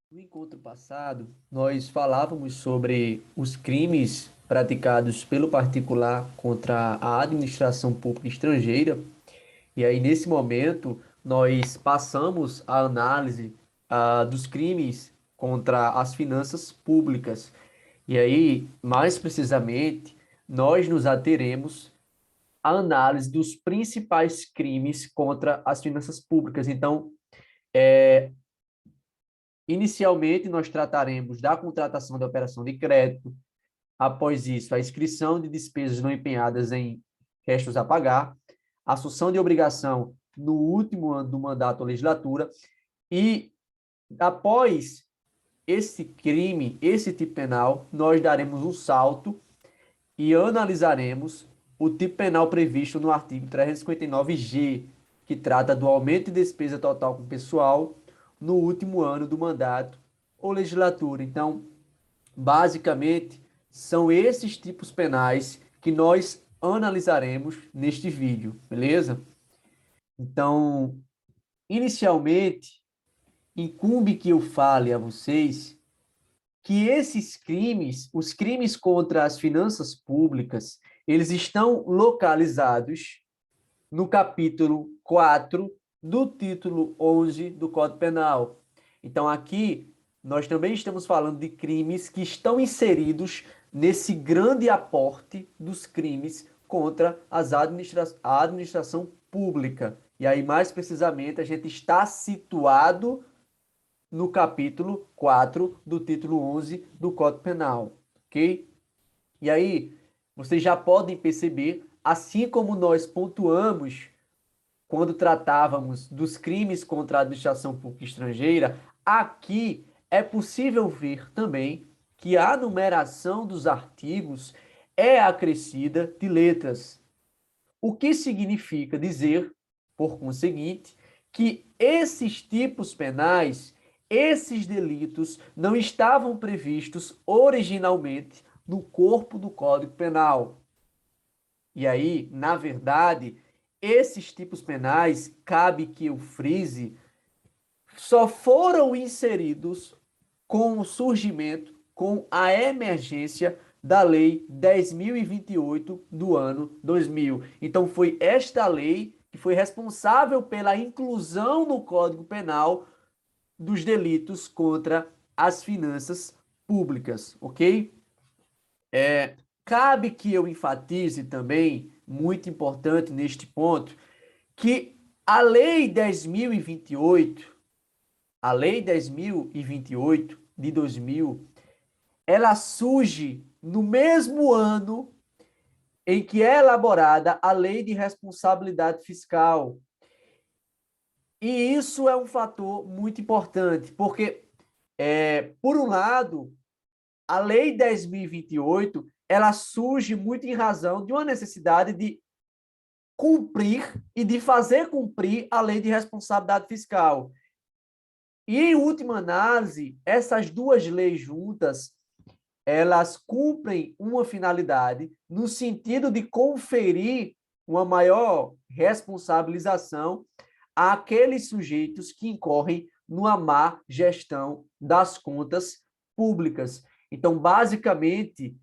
No encontro passado, nós falávamos sobre os crimes praticados pelo particular contra a administração pública estrangeira, e aí, nesse momento, nós passamos a análise dos crimes contra as finanças públicas. E aí, mais precisamente, nós nos ateremos à análise dos principais crimes contra as finanças públicas. Então, inicialmente, nós trataremos da contratação da operação de crédito. Após isso, a inscrição de despesas não empenhadas em restos a pagar, a assunção de obrigação no último ano do mandato ou legislatura e, após esse crime, esse tipo penal, nós daremos um salto e analisaremos o tipo penal previsto no artigo 359-G, que trata do aumento de despesa total com pessoal no último ano do mandato ou legislatura. Então, basicamente, são esses tipos penais que nós analisaremos neste vídeo, beleza? Então, inicialmente, incumbe que eu fale a vocês que esses crimes, os crimes contra as finanças públicas, eles estão localizados no capítulo 4 do título 11 do Código Penal. Então, aqui, nós também estamos falando de crimes que estão inseridos nesse grande aporte dos crimes contra a administração pública. E aí, mais precisamente, a gente está situado no capítulo 4 do título 11 do Código Penal, ok? E aí, vocês já podem perceber, assim como nós pontuamos quando tratávamos dos crimes contra a administração pública estrangeira, aqui é possível ver também que a numeração dos artigos é acrescida de letras, o que significa dizer, por conseguinte, que esses tipos penais, esses delitos, não estavam previstos originalmente no corpo do Código Penal. E aí, na verdade, esses tipos penais, cabe que eu frise, só foram inseridos com o surgimento, com a emergência da Lei 10.028 do ano 2000. Então, foi esta lei que foi responsável pela inclusão no Código Penal dos delitos contra as finanças públicas, ok? Cabe que eu enfatize também, muito importante neste ponto, que a Lei 10.028, a Lei 10.028 de 2000, ela surge no mesmo ano em que é elaborada a Lei de Responsabilidade Fiscal. E isso é um fator muito importante, porque, por um lado, a Lei 10.028, ela surge muito em razão de uma necessidade de cumprir e de fazer cumprir a Lei de Responsabilidade Fiscal. E, em última análise, essas duas leis juntas, elas cumprem uma finalidade no sentido de conferir uma maior responsabilização àqueles sujeitos que incorrem numa má gestão das contas públicas. Então, basicamente,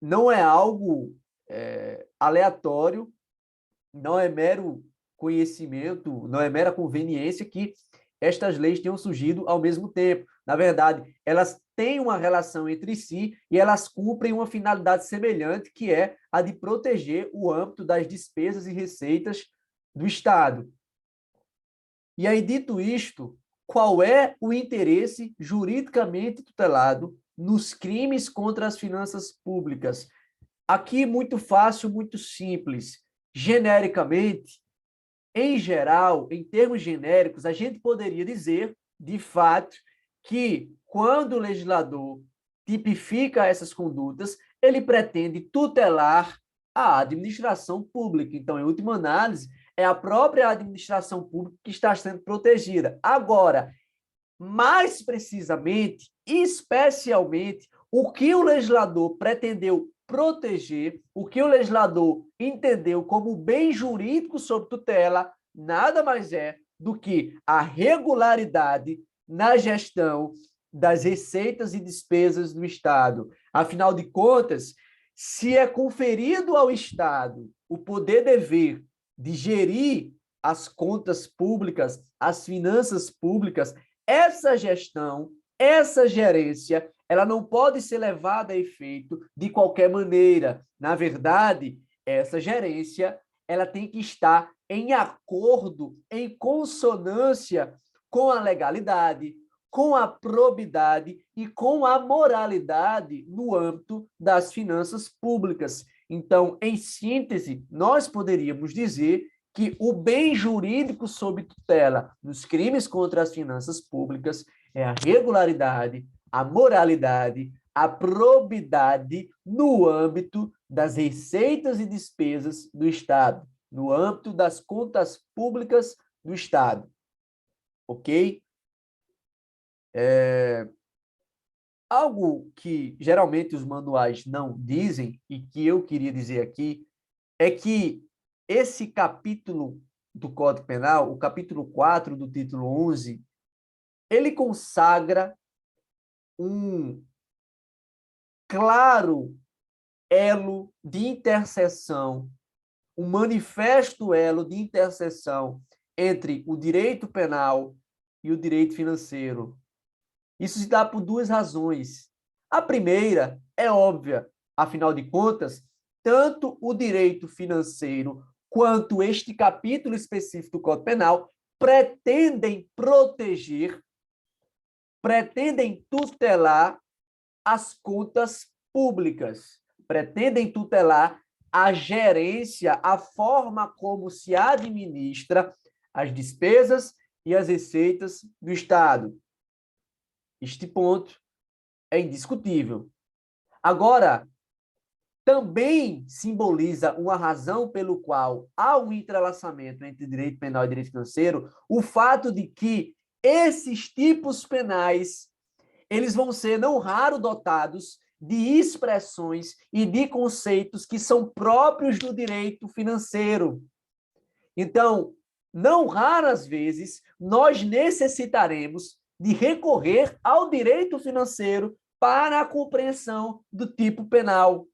não é algo aleatório, não é mero conhecimento, não é mera conveniência que estas leis tenham surgido ao mesmo tempo. Na verdade, elas têm uma relação entre si e elas cumprem uma finalidade semelhante, que é a de proteger o âmbito das despesas e receitas do Estado. E aí, dito isto, qual é o interesse juridicamente tutelado nos crimes contra as finanças públicas? Aqui, muito fácil, muito simples. Genericamente, em geral, em termos genéricos, a gente poderia dizer, de fato, que quando o legislador tipifica essas condutas, ele pretende tutelar a administração pública. Então, em última análise, é a própria administração pública que está sendo protegida. Agora, mais precisamente, especialmente, o que o legislador pretendeu proteger, o que o legislador entendeu como bem jurídico sob tutela, nada mais é do que a regularidade na gestão das receitas e despesas do Estado. Afinal de contas, se é conferido ao Estado o poder-dever de gerir as contas públicas, as finanças públicas, essa gestão, essa gerência, ela não pode ser levada a efeito de qualquer maneira. Na verdade, essa gerência, ela tem que estar em acordo, em consonância com a legalidade, com a probidade e com a moralidade no âmbito das finanças públicas. Então, em síntese, nós poderíamos dizer que o bem jurídico sob tutela nos crimes contra as finanças públicas é a regularidade, a moralidade, a probidade no âmbito das receitas e despesas do Estado, no âmbito das contas públicas do Estado. Ok? Algo que geralmente os manuais não dizem e que eu queria dizer aqui é que esse capítulo do Código Penal, o capítulo 4 do título 11, ele consagra um claro elo de interseção, um manifesto elo de interseção entre o direito penal e o direito financeiro. Isso se dá por duas razões. A primeira é óbvia, afinal de contas, tanto o direito financeiro quanto este capítulo específico do Código Penal pretendem proteger, pretendem tutelar as contas públicas, pretendem tutelar a gerência, a forma como se administra as despesas e as receitas do Estado. Este ponto é indiscutível. Agora, também simboliza uma razão pelo qual há um entrelaçamento entre direito penal e direito financeiro, o fato de que esses tipos penais, eles vão ser, não raro, dotados de expressões e de conceitos que são próprios do direito financeiro. Então, não raras vezes, nós necessitaremos de recorrer ao direito financeiro para a compreensão do tipo penal.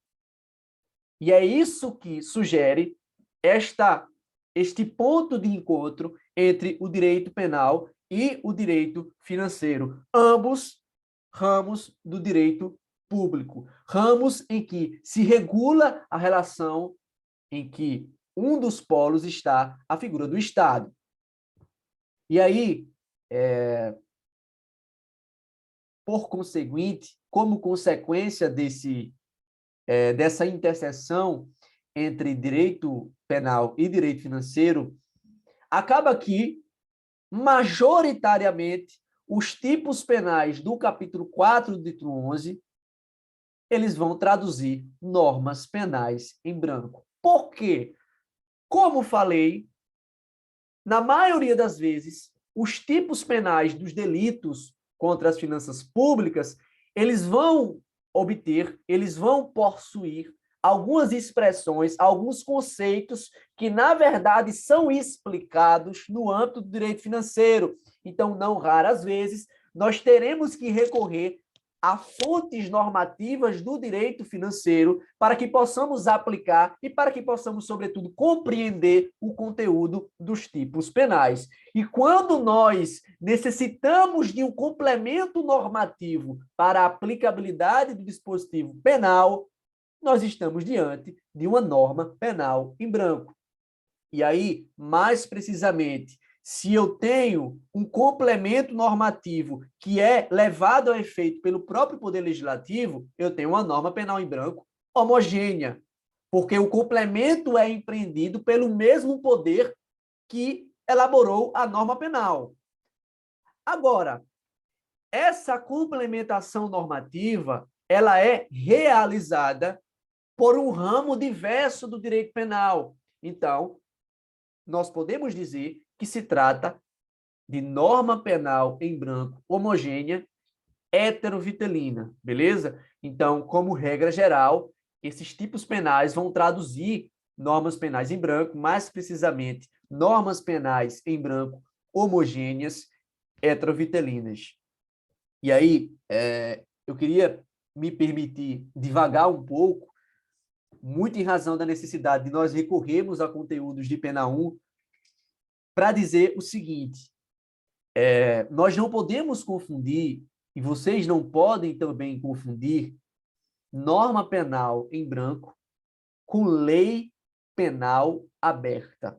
E é isso que sugere este ponto de encontro entre o direito penal e o direito financeiro, ambos ramos do direito público, ramos em que se regula a relação em que um dos polos está a figura do Estado. E aí, por conseguinte, como consequência dessa interseção entre direito penal e direito financeiro, acaba que, majoritariamente, os tipos penais do capítulo 4 do título 11, eles vão traduzir normas penais em branco. Por quê? Como falei, na maioria das vezes, os tipos penais dos delitos contra as finanças públicas, eles vão obter, eles vão possuir algumas expressões, alguns conceitos que, na verdade, são explicados no âmbito do direito financeiro. Então, não raras vezes, nós teremos que recorrer a fontes normativas do direito financeiro para que possamos aplicar e para que possamos, sobretudo, compreender o conteúdo dos tipos penais. E quando nós necessitamos de um complemento normativo para a aplicabilidade do dispositivo penal, nós estamos diante de uma norma penal em branco. E aí, mais precisamente, se eu tenho um complemento normativo que é levado a efeito pelo próprio Poder Legislativo, eu tenho uma norma penal em branco homogênea, porque o complemento é empreendido pelo mesmo poder que elaborou a norma penal. Agora, essa complementação normativa, ela é realizada por um ramo diverso do direito penal. Então, nós podemos dizer que se trata de norma penal em branco homogênea heterovitelina, beleza? Então, como regra geral, esses tipos penais vão traduzir normas penais em branco, mais precisamente, normas penais em branco homogêneas heterovitelinas. E aí, eu queria me permitir divagar um pouco, muito em razão da necessidade de nós recorrermos a conteúdos de pena 1, para dizer o seguinte: nós não podemos confundir, e vocês não podem também confundir, norma penal em branco com lei penal aberta.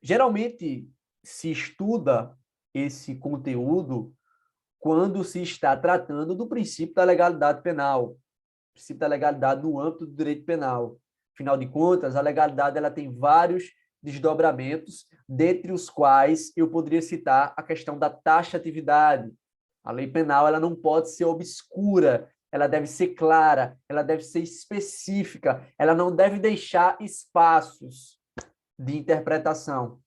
Geralmente se estuda esse conteúdo quando se está tratando do princípio da legalidade penal, princípio da legalidade no âmbito do direito penal. Afinal de contas, a legalidade ela tem vários desdobramentos, dentre os quais eu poderia citar a questão da taxatividade. A lei penal ela não pode ser obscura, ela deve ser clara, ela deve ser específica, ela não deve deixar espaços de interpretação.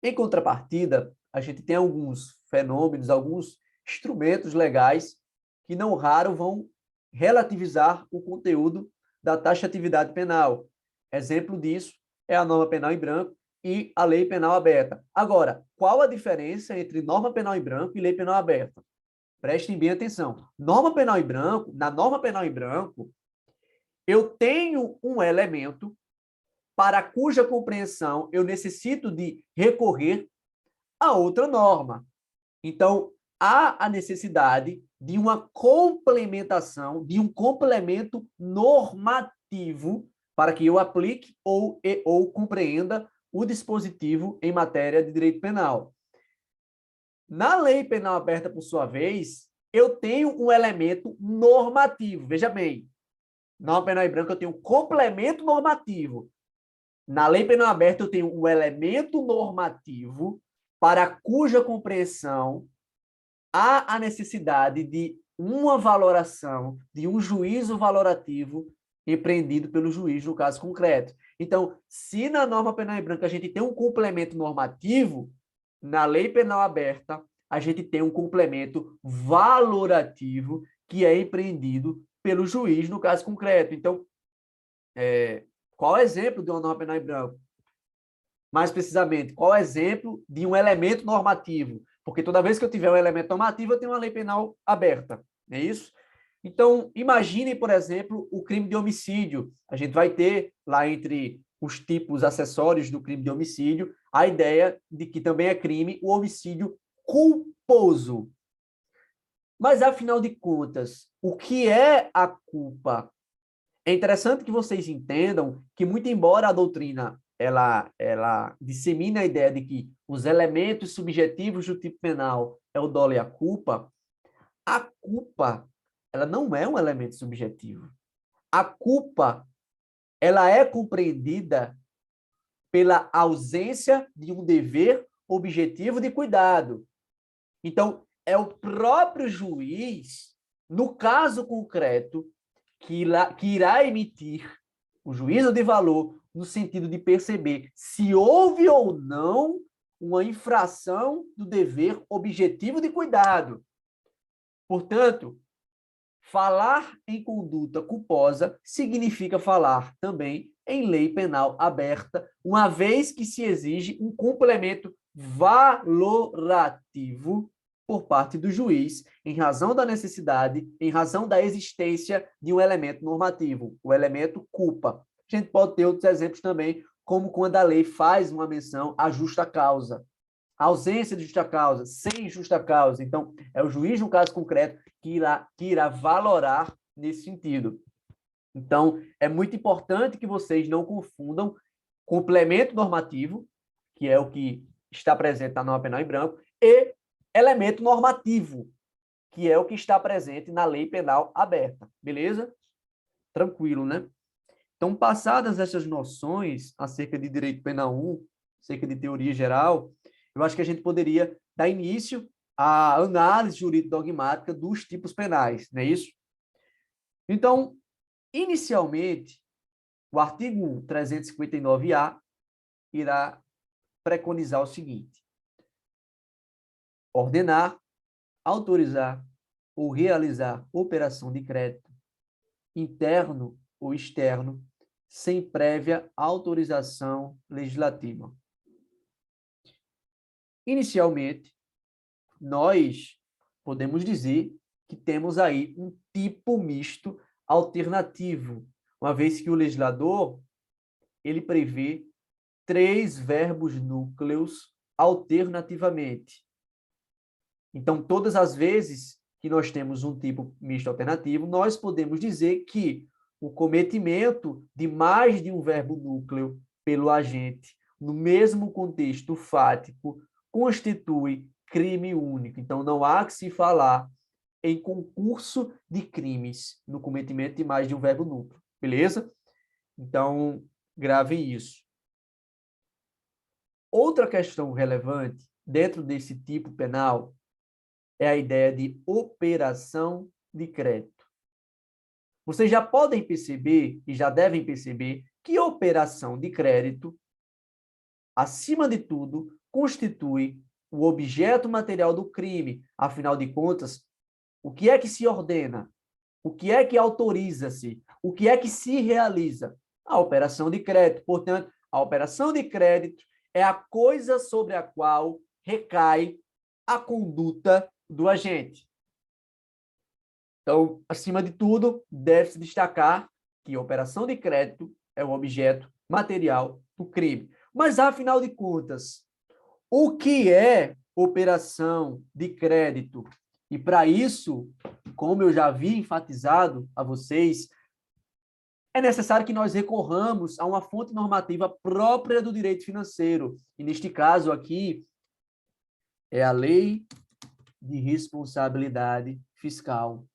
Em contrapartida, a gente tem alguns fenômenos, alguns instrumentos legais que não raro vão relativizar o conteúdo da taxatividade penal. Exemplo disso é a norma penal em branco e a lei penal aberta. Agora, qual a diferença entre norma penal em branco e lei penal aberta? Prestem bem atenção. Norma penal em branco, na norma penal em branco, eu tenho um elemento para cuja compreensão eu necessito de recorrer a outra norma. Então, há a necessidade de uma complementação, de um complemento normativo para que eu aplique ou compreenda o dispositivo em matéria de direito penal. Na lei penal aberta, por sua vez, eu tenho um elemento normativo. Veja bem, na norma penal em branco eu tenho um complemento normativo. Na lei penal aberta eu tenho um elemento normativo para cuja compreensão há a necessidade de uma valoração, de um juízo valorativo empreendido pelo juiz no caso concreto. Então, se na norma penal em branco a gente tem um complemento normativo, na lei penal aberta a gente tem um complemento valorativo que é empreendido pelo juiz no caso concreto. Então, qual é o exemplo de uma norma penal em branco? Mais precisamente, qual é o exemplo de um elemento normativo? Porque toda vez que eu tiver um elemento normativo, eu tenho uma lei penal aberta, não é isso? Então, imagine, por exemplo, o crime de homicídio. A gente vai ter lá entre os tipos acessórios do crime de homicídio a ideia de que também é crime o homicídio culposo. Mas, afinal de contas, o que é a culpa? É interessante que vocês entendam que, muito embora a doutrina ela dissemine a ideia de que os elementos subjetivos do tipo penal é o dolo e a culpa ela não é um elemento subjetivo. A culpa ela é compreendida pela ausência de um dever objetivo de cuidado. Então, é o próprio juiz, no caso concreto, que irá emitir o juízo de valor no sentido de perceber se houve ou não uma infração do dever objetivo de cuidado. Portanto, falar em conduta culposa significa falar também em lei penal aberta, uma vez que se exige um complemento valorativo por parte do juiz, em razão da necessidade, em razão da existência de um elemento normativo, o elemento culpa. A gente pode ter outros exemplos também, como quando a lei faz uma menção à justa causa. A ausência de justa causa, sem justa causa. Então, é o juiz, no caso concreto, que irá valorar nesse sentido. Então, é muito importante que vocês não confundam complemento normativo, que é o que está presente na norma penal em branco, e elemento normativo, que é o que está presente na lei penal aberta. Beleza? Tranquilo, né? Então, passadas essas noções acerca de direito penal 1, acerca de teoria geral, eu acho que a gente poderia dar início à análise jurídico-dogmática dos tipos penais, não é isso? Então, inicialmente, o artigo 359-A irá preconizar o seguinte: ordenar, autorizar ou realizar operação de crédito, interno ou externo, sem prévia autorização legislativa. Inicialmente, nós podemos dizer que temos aí um tipo misto alternativo, uma vez que o legislador ele prevê 3 verbos núcleos alternativamente. Então, todas as vezes que nós temos um tipo misto alternativo, nós podemos dizer que o cometimento de mais de um verbo núcleo pelo agente, no mesmo contexto fático, constitui crime único. Então, não há que se falar em concurso de crimes no cometimento de mais de um verbo núcleo. Beleza? Então, gravem isso. Outra questão relevante dentro desse tipo penal é a ideia de operação de crédito. Vocês já podem perceber e já devem perceber que operação de crédito, acima de tudo, constitui o objeto material do crime. Afinal de contas, o que é que se ordena? O que é que autoriza-se? O que é que se realiza? A operação de crédito. Portanto, a operação de crédito é a coisa sobre a qual recai a conduta do agente. Então, acima de tudo, deve-se destacar que a operação de crédito é o objeto material do crime. Mas, afinal de contas, o que é operação de crédito? E, para isso, como eu já havia enfatizado a vocês, é necessário que nós recorramos a uma fonte normativa própria do direito financeiro. E, neste caso aqui, é a Lei de Responsabilidade Fiscal.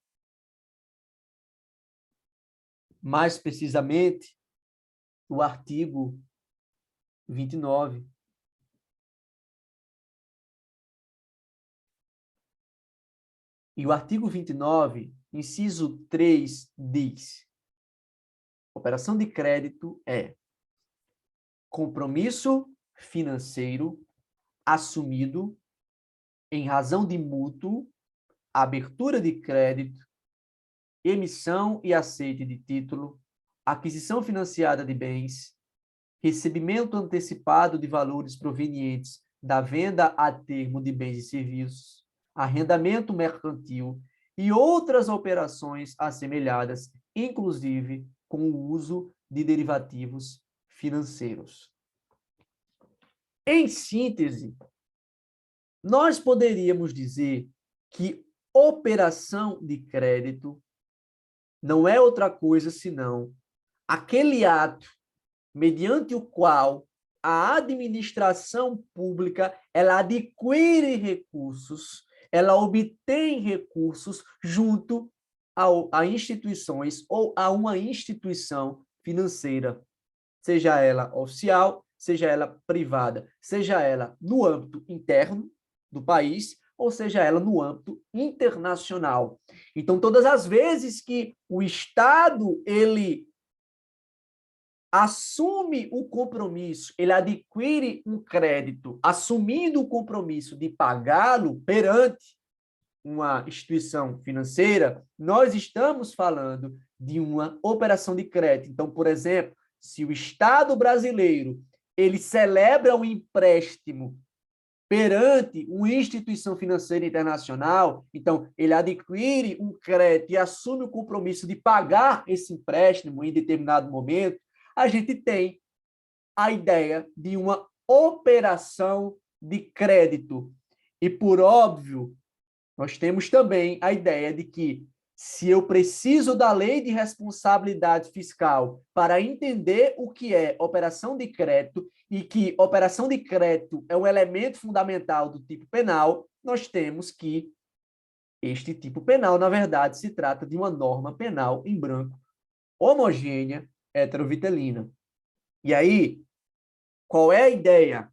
Mais precisamente, o artigo 29. E o artigo 29, inciso 3, diz: operação de crédito é compromisso financeiro assumido em razão de mútuo, abertura de crédito, emissão e aceite de título, aquisição financiada de bens, recebimento antecipado de valores provenientes da venda a termo de bens e serviços, arrendamento mercantil e outras operações assemelhadas, inclusive com o uso de derivativos financeiros. Em síntese, nós poderíamos dizer que operação de crédito não é outra coisa senão aquele ato mediante o qual a administração pública ela adquire recursos, ela obtém recursos junto a instituições ou a uma instituição financeira, seja ela oficial, seja ela privada, seja ela no âmbito interno do país, ou seja ela no âmbito internacional. Então, todas as vezes que o Estado ele assume o compromisso, ele adquire um crédito, assumindo o compromisso de pagá-lo perante uma instituição financeira, nós estamos falando de uma operação de crédito. Então, por exemplo, se o Estado brasileiro ele celebra um empréstimo perante uma instituição financeira internacional, então ele adquire um crédito e assume o compromisso de pagar esse empréstimo em determinado momento, a gente tem a ideia de uma operação de crédito. E, por óbvio, nós temos também a ideia de que, se eu preciso da lei de responsabilidade fiscal para entender o que é operação de crédito e que operação de crédito é um elemento fundamental do tipo penal, nós temos que este tipo penal, na verdade, se trata de uma norma penal em branco, homogênea, heterovitelina. E aí, qual é a ideia?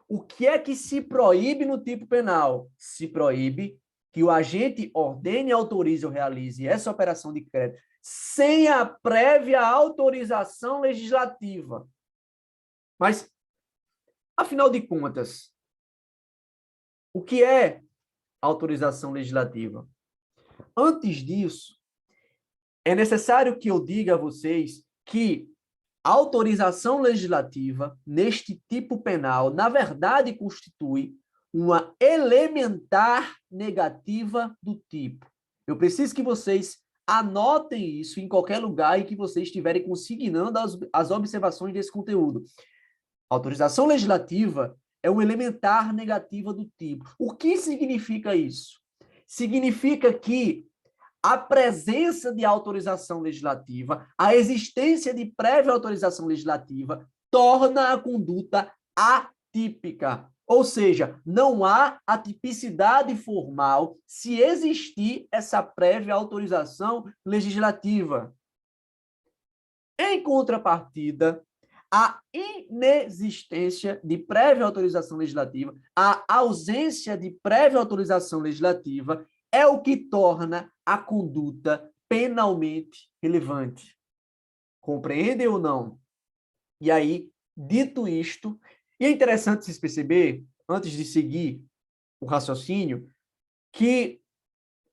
O que é que se proíbe no tipo penal? Se proíbe que o agente ordene, autorize ou realize essa operação de crédito sem a prévia autorização legislativa. Mas, afinal de contas, o que é autorização legislativa? Antes disso, é necessário que eu diga a vocês que a autorização legislativa, neste tipo penal, na verdade, constitui uma elementar negativa do tipo. Eu preciso que vocês anotem isso em qualquer lugar em que vocês estiverem consignando as observações desse conteúdo. Autorização legislativa é uma elementar negativa do tipo. O que significa isso? Significa que a presença de autorização legislativa, a existência de prévia autorização legislativa, torna a conduta atípica. Ou seja, não há atipicidade formal se existir essa prévia autorização legislativa. Em contrapartida, a inexistência de prévia autorização legislativa, a ausência de prévia autorização legislativa é o que torna a conduta penalmente relevante. Compreendem ou não? E aí, dito isto, e é interessante se perceber, antes de seguir o raciocínio, que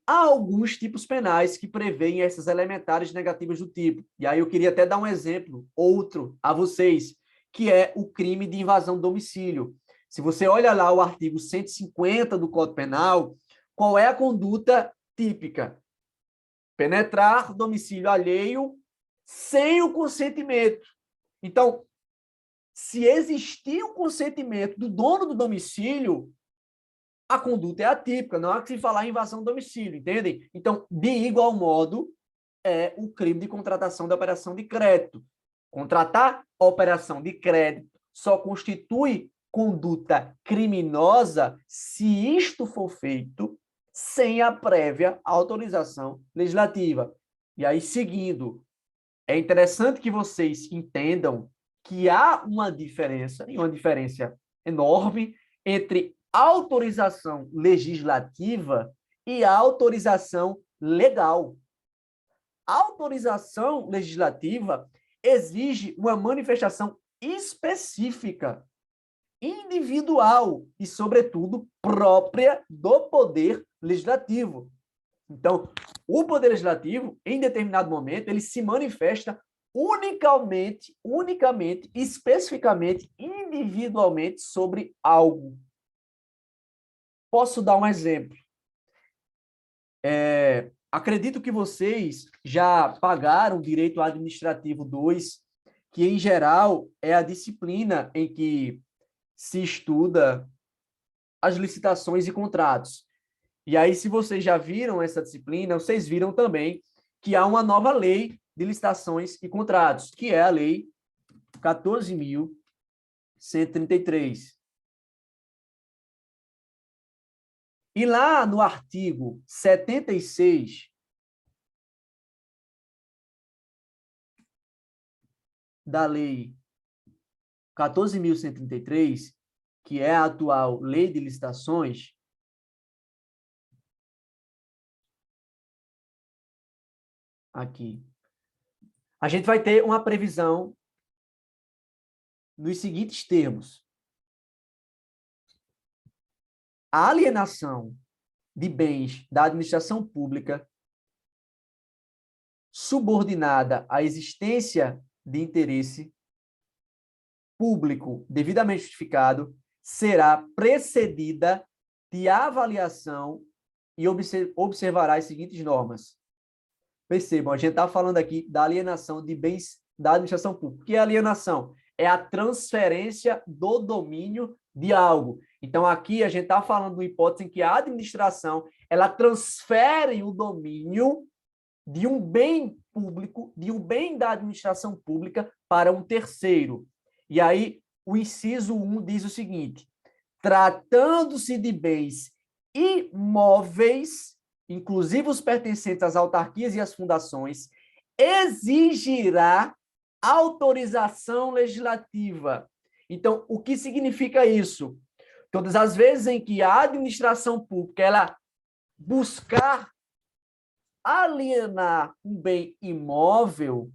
há alguns tipos penais que prevêem essas elementares negativas do tipo. E aí eu queria até dar um exemplo, outro, a vocês, que é o crime de invasão do domicílio. Se você olha lá o artigo 150 do Código Penal, qual é a conduta típica? Penetrar domicílio alheio sem o consentimento. Então, se existir um consentimento do dono do domicílio, a conduta é atípica, não há que se falar em invasão do domicílio, entendem? Então, de igual modo, é o crime de contratação da operação de crédito. Contratar operação de crédito só constitui conduta criminosa se isto for feito sem a prévia autorização legislativa. E aí, seguindo, é interessante que vocês entendam que há uma diferença, e uma diferença enorme, entre autorização legislativa e autorização legal. A autorização legislativa exige uma manifestação específica, individual e, sobretudo, própria do Poder Legislativo. Então, o Poder Legislativo, em determinado momento, ele se manifesta unicamente, especificamente, individualmente sobre algo. Posso dar um exemplo. Acredito que vocês já pagaram Direito Administrativo 2, que, em geral, é a disciplina em que se estuda as licitações e contratos. E aí, se vocês já viram essa disciplina, vocês viram também que há uma nova lei de licitações e contratos, que é a Lei 14.133. E lá no artigo 76 da Lei 14.133, que é a atual Lei de Licitações, aqui, a gente vai ter uma previsão nos seguintes termos. A alienação de bens da administração pública subordinada à existência de interesse público devidamente justificado será precedida de avaliação e observará as seguintes normas. Percebam, a gente está falando aqui da alienação de bens da administração pública. O que é alienação? É a transferência do domínio de algo. Então, aqui a gente está falando de uma hipótese em que a administração ela transfere o domínio de um bem público, de um bem da administração pública para um terceiro. E aí, o inciso 1 diz o seguinte: tratando-se de bens imóveis, inclusive os pertencentes às autarquias e às fundações, exigirá autorização legislativa. Então, o que significa isso? Todas as vezes em que a administração pública ela buscar alienar um bem imóvel,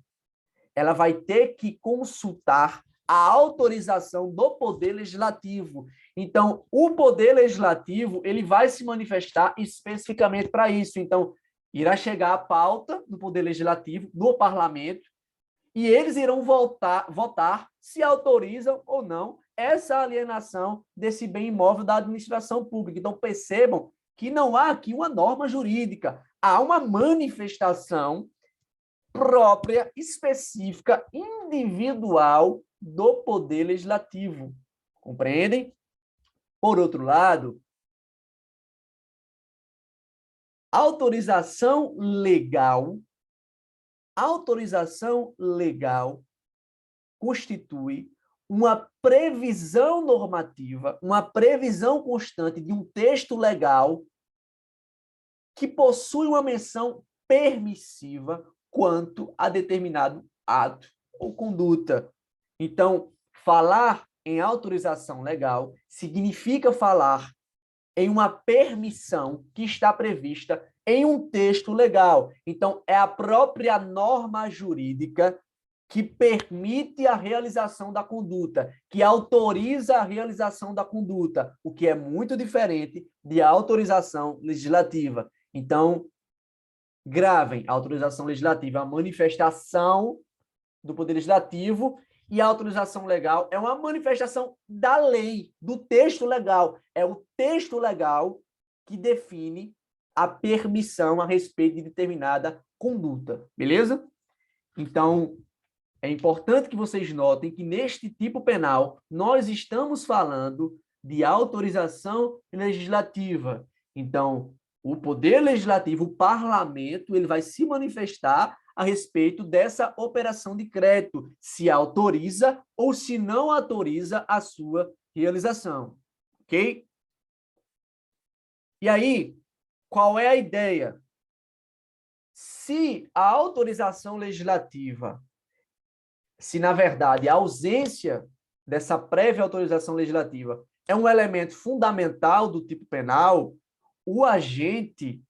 ela vai ter que consultar a autorização do Poder Legislativo. Então, o Poder Legislativo ele vai se manifestar especificamente para isso. Então, irá chegar a pauta do Poder Legislativo, no Parlamento, e eles irão votar se autorizam ou não essa alienação desse bem imóvel da administração pública. Então, percebam que não há aqui uma norma jurídica, há uma manifestação própria, específica, individual do Poder Legislativo. Compreendem? Por outro lado, autorização legal constitui uma previsão normativa, uma previsão constante de um texto legal que possui uma menção permissiva quanto a determinado ato ou conduta. Então, falar em autorização legal significa falar em uma permissão que está prevista em um texto legal. Então, é a própria norma jurídica que permite a realização da conduta, que autoriza a realização da conduta, o que é muito diferente de autorização legislativa. Então, gravem, a autorização legislativa é a manifestação do Poder Legislativo e a autorização legal é uma manifestação da lei, do texto legal. É o texto legal que define a permissão a respeito de determinada conduta, beleza? Então, é importante que vocês notem que neste tipo penal nós estamos falando de autorização legislativa. Então, o Poder Legislativo, o Parlamento, ele vai se manifestar a respeito dessa operação de crédito, se autoriza ou se não autoriza a sua realização, ok? E aí, qual é a ideia? Se a autorização legislativa, se na verdade a ausência dessa prévia autorização legislativa é um elemento fundamental do tipo penal, o agente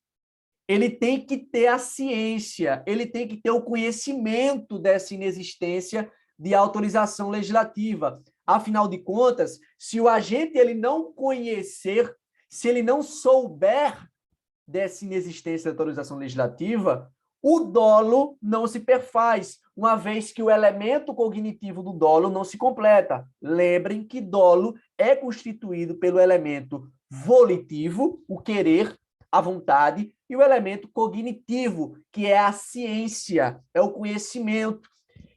ele tem que ter a ciência, ele tem que ter o conhecimento dessa inexistência de autorização legislativa. Afinal de contas, se o agente ele não conhecer, se ele não souber dessa inexistência de autorização legislativa, o dolo não se perfaz, uma vez que o elemento cognitivo do dolo não se completa. Lembrem que dolo é constituído pelo elemento volitivo, o querer, a vontade, e o elemento cognitivo, que é a ciência, é o conhecimento.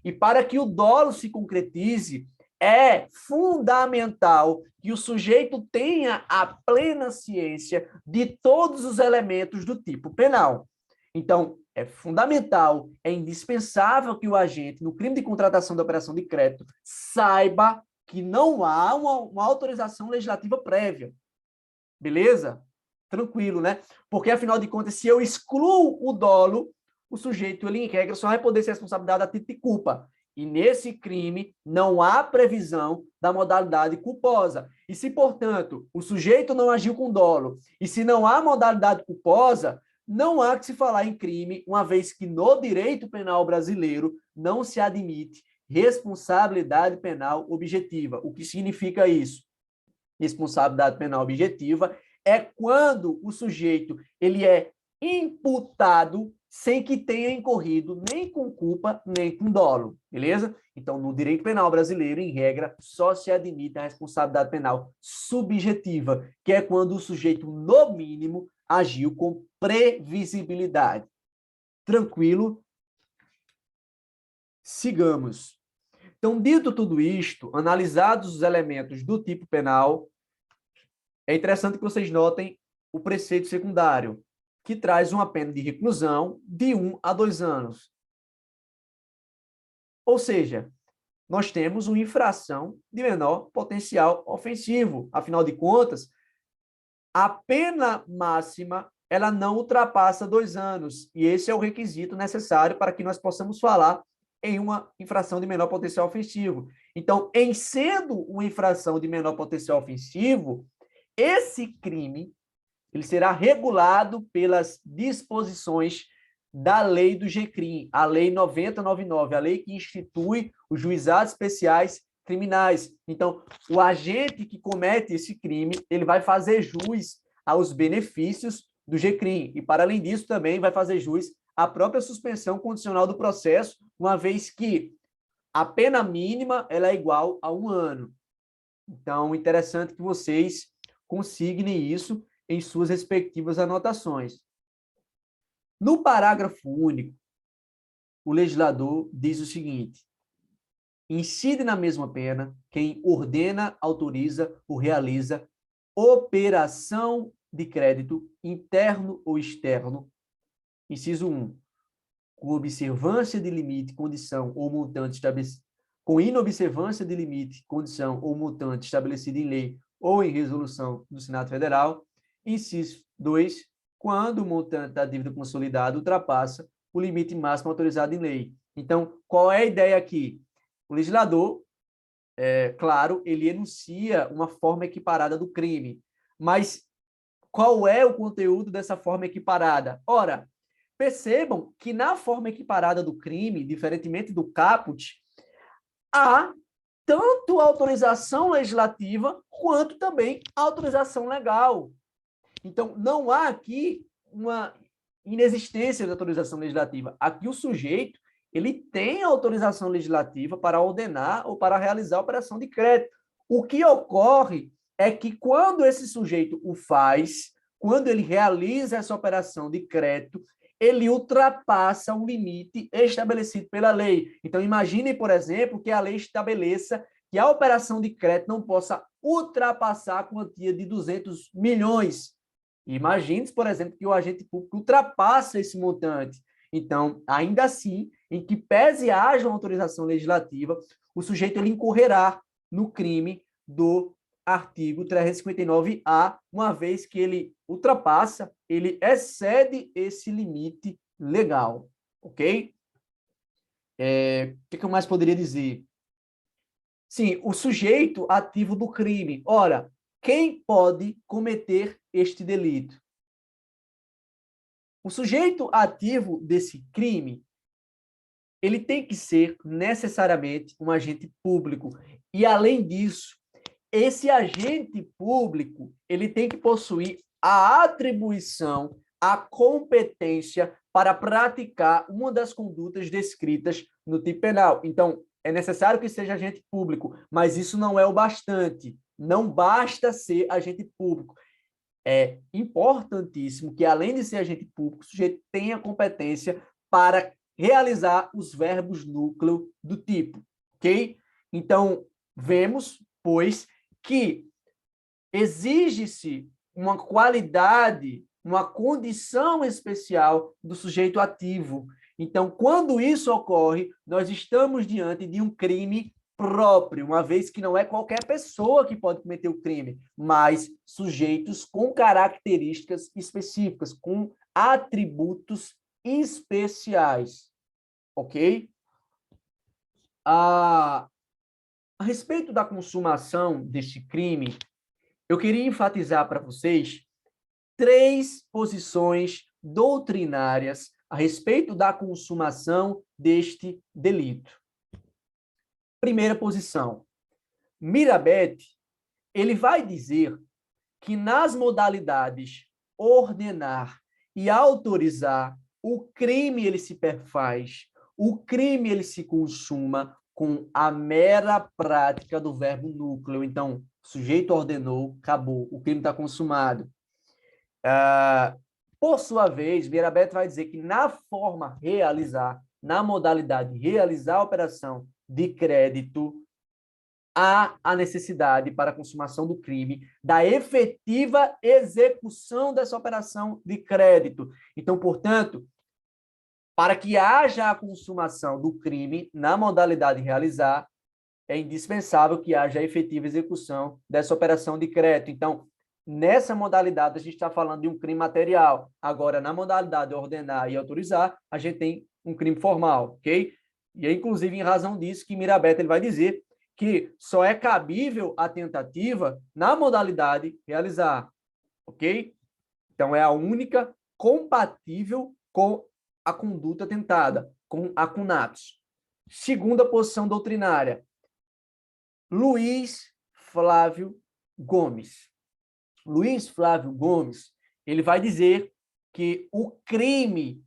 E para que o dolo se concretize, é fundamental que o sujeito tenha a plena ciência de todos os elementos do tipo penal. Então, é fundamental, é indispensável que o agente, no crime de contratação de operação de crédito, saiba que não há uma autorização legislativa prévia. Beleza? Tranquilo, né? Porque, afinal de contas, se eu excluo o dolo, o sujeito, ele, em regra, só vai poder ser responsabilizado a título de culpa. E nesse crime não há previsão da modalidade culposa. E se, portanto, o sujeito não agiu com dolo, e se não há modalidade culposa, não há que se falar em crime, uma vez que no direito penal brasileiro não se admite responsabilidade penal objetiva. O que significa isso? Responsabilidade penal objetiva é quando o sujeito ele é imputado sem que tenha incorrido nem com culpa, nem com dolo, beleza? Então, no direito penal brasileiro, em regra, só se admite a responsabilidade penal subjetiva, que é quando o sujeito, no mínimo, agiu com previsibilidade. Tranquilo? Sigamos. Então, dito tudo isto, analisados os elementos do tipo penal, é interessante que vocês notem o preceito secundário, que traz uma pena de reclusão de 1 a 2 anos. Ou seja, nós temos uma infração de menor potencial ofensivo. Afinal de contas, a pena máxima ela não ultrapassa 2 anos, e esse é o requisito necessário para que nós possamos falar em uma infração de menor potencial ofensivo. Então, em sendo uma infração de menor potencial ofensivo, esse crime ele será regulado pelas disposições da lei do GCRIM, a Lei 9099, a lei que institui os juizados especiais criminais. Então, o agente que comete esse crime, ele vai fazer jus aos benefícios do GCRIM. E, para além disso, também vai fazer jus à própria suspensão condicional do processo, uma vez que a pena mínima ela é igual a 1 ano. Então, interessante que vocês consignem isso em suas respectivas anotações. No parágrafo único, o legislador diz o seguinte: incide na mesma pena quem ordena, autoriza ou realiza operação de crédito interno ou externo. Inciso 1. Com observância de limite, condição ou montante estabelecido, com inobservância de limite, condição ou montante estabelecido em lei ou em resolução do Senado Federal. Inciso 2. Quando o montante da dívida consolidada ultrapassa o limite máximo autorizado em lei. Então, qual é a ideia aqui? O legislador, claro, ele enuncia uma forma equiparada do crime, mas qual é o conteúdo dessa forma equiparada? Ora, percebam que na forma equiparada do crime, diferentemente do caput, há tanto autorização legislativa quanto também autorização legal. Então, não há aqui uma inexistência de autorização legislativa. Aqui o sujeito, ele tem autorização legislativa para ordenar ou para realizar a operação de crédito. O que ocorre é que quando esse sujeito o faz, quando ele realiza essa operação de crédito, ele ultrapassa o limite estabelecido pela lei. Então, imaginem, por exemplo, que a lei estabeleça que a operação de crédito não possa ultrapassar a quantia de 200 milhões. Imagine, por exemplo, que o agente público ultrapassa esse montante. Então, ainda assim, em que pese haja uma autorização legislativa, o sujeito ele incorrerá no crime do artigo 359-A, uma vez que ele ultrapassa, ele excede esse limite legal, ok? O que eu mais poderia dizer? Sim, o sujeito ativo do crime. Ora, quem pode cometer este delito? O sujeito ativo desse crime, ele tem que ser necessariamente um agente público. E, além disso, esse agente público, ele tem que possuir a atribuição, a competência para praticar uma das condutas descritas no tipo penal. Então, é necessário que seja agente público, mas isso não é o bastante. Não basta ser agente público. É importantíssimo que, além de ser agente público, o sujeito tenha competência para realizar os verbos núcleo do tipo, ok? Então, vemos, pois, que exige-se uma qualidade, uma condição especial do sujeito ativo. Então, quando isso ocorre, nós estamos diante de um crime próprio, uma vez que não é qualquer pessoa que pode cometer o crime, mas sujeitos com características específicas, com atributos especiais, ok? A respeito da consumação deste crime, eu queria enfatizar para vocês 3 posições doutrinárias a respeito da consumação deste delito. Primeira posição, Mirabete, ele vai dizer que nas modalidades ordenar e autorizar, o crime ele se perfaz, o crime ele se consuma com a mera prática do verbo núcleo. Então, o sujeito ordenou, acabou, o crime está consumado. Por sua vez, Mirabete vai dizer que na forma realizar, na modalidade realizar a operação de crédito, há a necessidade para a consumação do crime da efetiva execução dessa operação de crédito. Então, portanto, para que haja a consumação do crime na modalidade realizar, é indispensável que haja a efetiva execução dessa operação de crédito. Então, nessa modalidade, a gente está falando de um crime material. Agora, na modalidade ordenar e autorizar, a gente tem um crime formal, ok? E é, inclusive, em razão disso, que Mirabete ele vai dizer que só é cabível a tentativa na modalidade realizar, ok? Então, é a única compatível com a conduta tentada, com a conatus. Segunda posição doutrinária, Luiz Flávio Gomes. Luiz Flávio Gomes, ele vai dizer que o crime,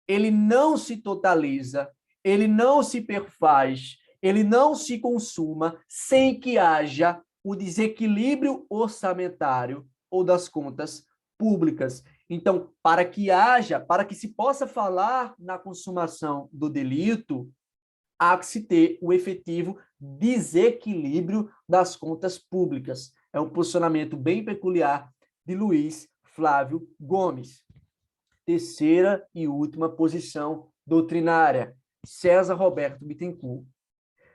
ele não se totaliza, ele não se perfaz, ele não se consuma sem que haja o desequilíbrio orçamentário ou das contas públicas. Então, para que se possa falar na consumação do delito, há que se ter o efetivo desequilíbrio das contas públicas. É um posicionamento bem peculiar de Luiz Flávio Gomes. Terceira e última posição doutrinária, César Roberto Bittencourt.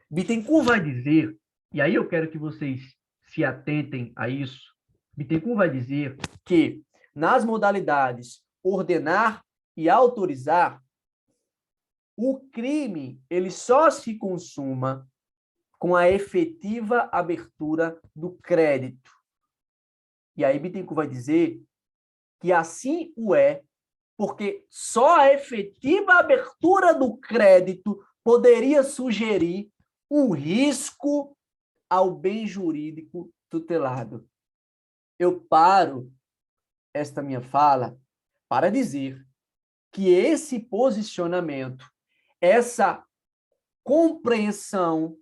Bittencourt vai dizer, e aí eu quero que vocês se atentem a isso, Bittencourt vai dizer que nas modalidades ordenar e autorizar, o crime ele só se consuma com a efetiva abertura do crédito. E aí Bittencourt vai dizer que assim o é, porque só a efetiva abertura do crédito poderia sugerir um risco ao bem jurídico tutelado. Eu paro esta minha fala para dizer que esse posicionamento, essa compreensão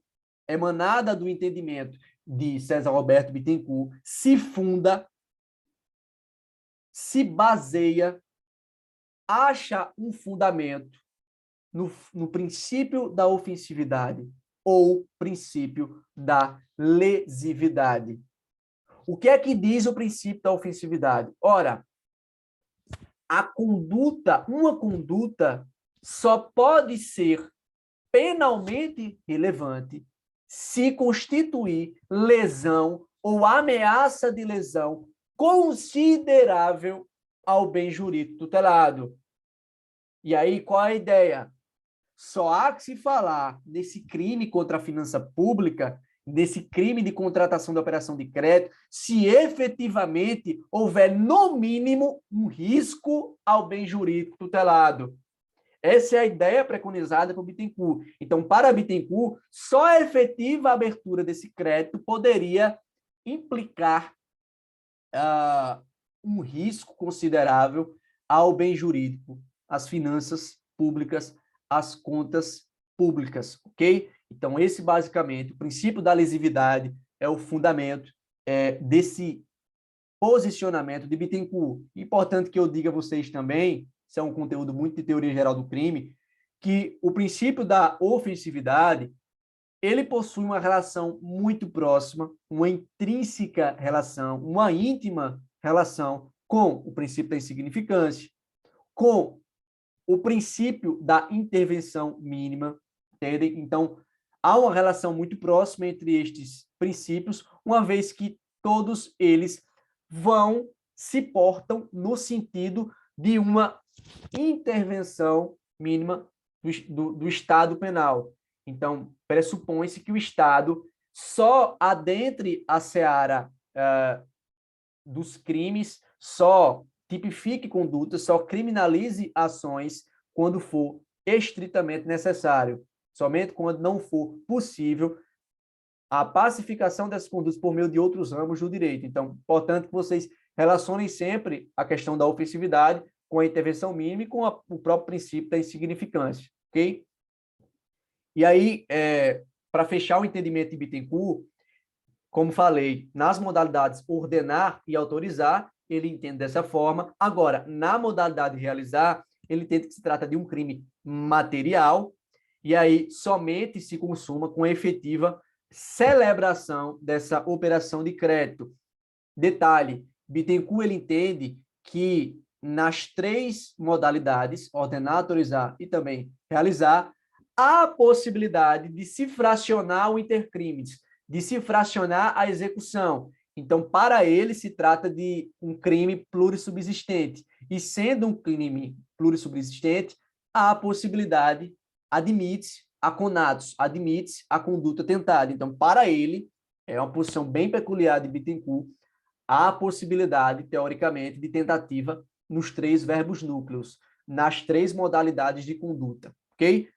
emanada do entendimento de César Roberto Bittencourt se funda, se baseia, acha um fundamento no princípio da ofensividade ou princípio da lesividade. O que é que diz o princípio da ofensividade? Ora, uma conduta só pode ser penalmente relevante se constituir lesão ou ameaça de lesão considerável ao bem jurídico tutelado. E aí, qual a ideia? Só há que se falar desse crime contra a finança pública, desse crime de contratação de operação de crédito, se efetivamente houver, no mínimo, um risco ao bem jurídico tutelado. Essa é a ideia preconizada por Bittencourt. Então, para Bittencourt, só a efetiva abertura desse crédito poderia implicar um risco considerável ao bem jurídico, às finanças públicas, às contas públicas, ok? Então, esse, basicamente, o princípio da lesividade é o fundamento desse posicionamento de Bittencourt. Importante que eu diga a vocês também, isso é um conteúdo muito de teoria geral do crime, que o princípio da ofensividade, ele possui uma relação muito próxima, uma intrínseca relação, uma íntima relação com o princípio da insignificância, com o princípio da intervenção mínima, entendem? Então, há uma relação muito próxima entre estes princípios, uma vez que todos eles se portam no sentido de uma intervenção mínima do Estado penal. Então, pressupõe-se que o Estado só adentre a seara dos crimes, só tipifique condutas, só criminalize ações quando for estritamente necessário. Somente quando não for possível a pacificação dessas condutas por meio de outros ramos do direito. Então, portanto, que vocês relacionem sempre a questão da ofensividade com a intervenção mínima e com o próprio princípio da insignificância, ok? E aí, para fechar o entendimento de Bittencourt, como falei, nas modalidades ordenar e autorizar, ele entende dessa forma. Agora, na modalidade realizar, ele entende que se trata de um crime material, e aí somente se consuma com efetiva celebração dessa operação de crédito. Detalhe, Bittencourt ele entende que nas três modalidades, ordenar, autorizar e também realizar, há a possibilidade de se fracionar o intercrimes, de se fracionar a execução. Então, para ele, se trata de um crime plurissubsistente. E sendo um crime plurissubsistente, há a possibilidade, admite-se a conatos, admite-se a conduta tentada. Então, para ele, é uma posição bem peculiar de Bittencourt, há a possibilidade, teoricamente, de tentativa nos três verbos núcleos, nas três modalidades de conduta, ok?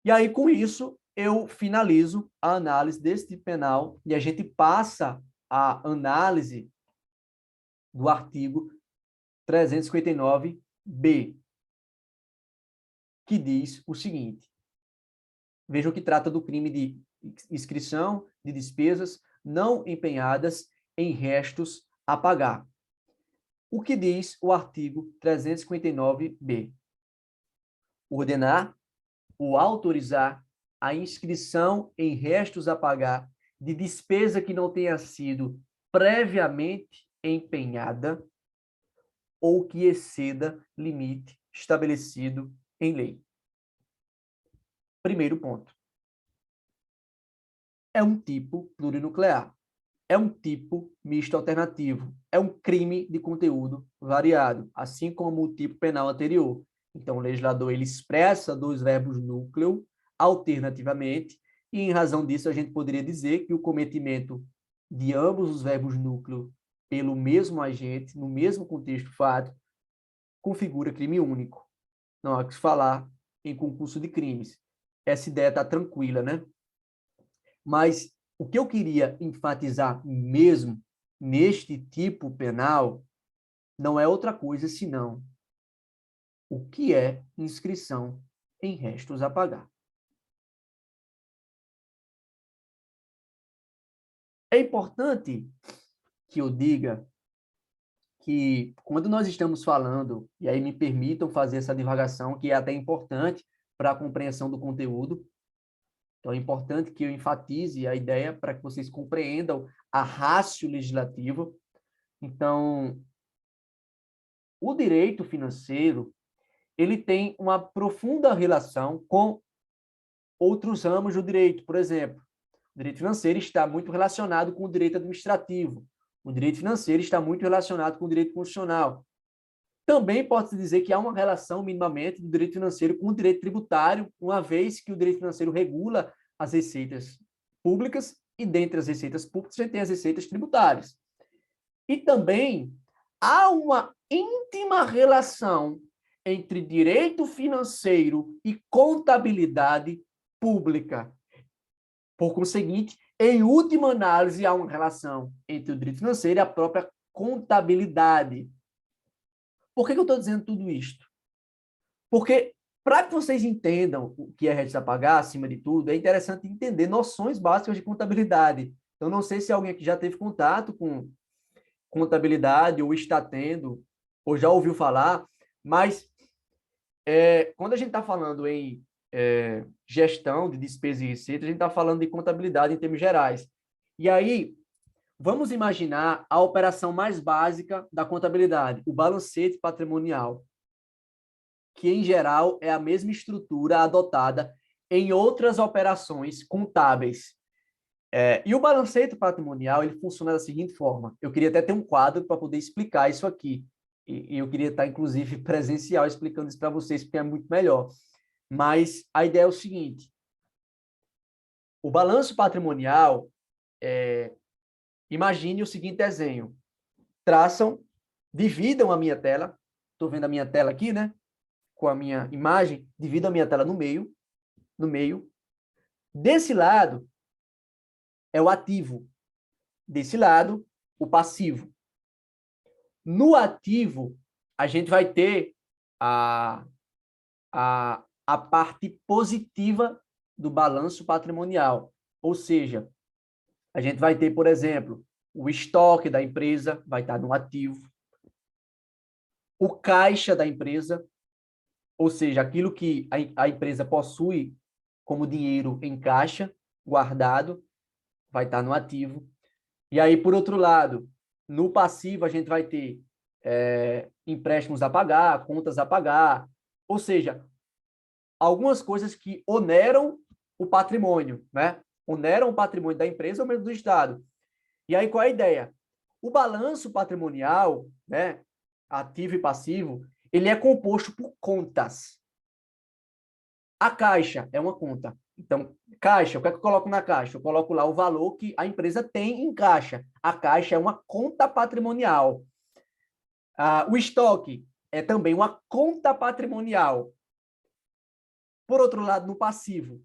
E aí, com isso, eu finalizo a análise desse tipo penal e a gente passa a análise do artigo 359-B, que diz o seguinte: vejam que trata do crime de inscrição de despesas não empenhadas em restos a pagar. O que diz o artigo 359-B? Ordenar ou autorizar a inscrição em restos a pagar de despesa que não tenha sido previamente empenhada ou que exceda limite estabelecido em lei. Primeiro ponto. É um tipo plurinuclear. É um tipo misto alternativo. É um crime de conteúdo variado, assim como o tipo penal anterior. Então, o legislador ele expressa dois verbos núcleo alternativamente, e em razão disso a gente poderia dizer que o cometimento de ambos os verbos núcleo pelo mesmo agente, no mesmo contexto fático, configura crime único. Não há que se falar em concurso de crimes. Essa ideia está tranquila, né? Mas o que eu queria enfatizar mesmo neste tipo penal não é outra coisa senão o que é inscrição em restos a pagar. É importante que eu diga que quando nós estamos falando, e aí me permitam fazer essa divagação, que é até importante para a compreensão do conteúdo, então é importante que eu enfatize a ideia para que vocês compreendam a ratio legislativa. Então, o direito financeiro, ele tem uma profunda relação com outros ramos do direito. Por exemplo, o direito financeiro está muito relacionado com o direito administrativo. O direito financeiro está muito relacionado com o direito constitucional. Também pode-se dizer que há uma relação, minimamente, do direito financeiro com o direito tributário, uma vez que o direito financeiro regula as receitas públicas e, dentre as receitas públicas, a gente tem as receitas tributárias. E também há uma íntima relação entre direito financeiro e contabilidade pública. Por conseguinte, em última análise, há uma relação entre o direito financeiro e a própria contabilidade. Por que eu estou dizendo tudo isto? Porque, para que vocês entendam o que é rédios a pagar, acima de tudo, é interessante entender noções básicas de contabilidade. Eu não sei se alguém aqui já teve contato com contabilidade, ou está tendo, ou já ouviu falar, mas quando a gente está falando em gestão de despesas e receitas, a gente está falando de contabilidade em termos gerais. E aí, vamos imaginar a operação mais básica da contabilidade, o balancete patrimonial, que, em geral, é a mesma estrutura adotada em outras operações contábeis. E o balancete patrimonial, ele funciona da seguinte forma. Eu queria até ter um quadro para poder explicar isso aqui. E eu queria estar, inclusive, presencial explicando isso para vocês, porque é muito melhor. Mas a ideia é o seguinte. O balanço patrimonial, imagine o seguinte desenho. Dividam a minha tela. Estou vendo a minha tela aqui, né? Com a minha imagem. Dividam a minha tela no meio. No meio. Desse lado é o ativo. Desse lado, o passivo. No ativo, a gente vai ter a parte positiva do balanço patrimonial. Ou seja, a gente vai ter, por exemplo, o estoque da empresa vai estar no ativo, o caixa da empresa, ou seja, aquilo que a empresa possui como dinheiro em caixa, guardado, vai estar no ativo. E aí, por outro lado, no passivo, a gente vai ter empréstimos a pagar, contas a pagar, ou seja, algumas coisas que oneram o patrimônio, né? Oneram o patrimônio da empresa ou mesmo do Estado. E aí, qual é a ideia? O balanço patrimonial, né, ativo e passivo, ele é composto por contas. A caixa é uma conta. Então, caixa, o que é que eu coloco na caixa? Eu coloco lá o valor que a empresa tem em caixa. A caixa é uma conta patrimonial. O estoque é também uma conta patrimonial. Por outro lado, no passivo,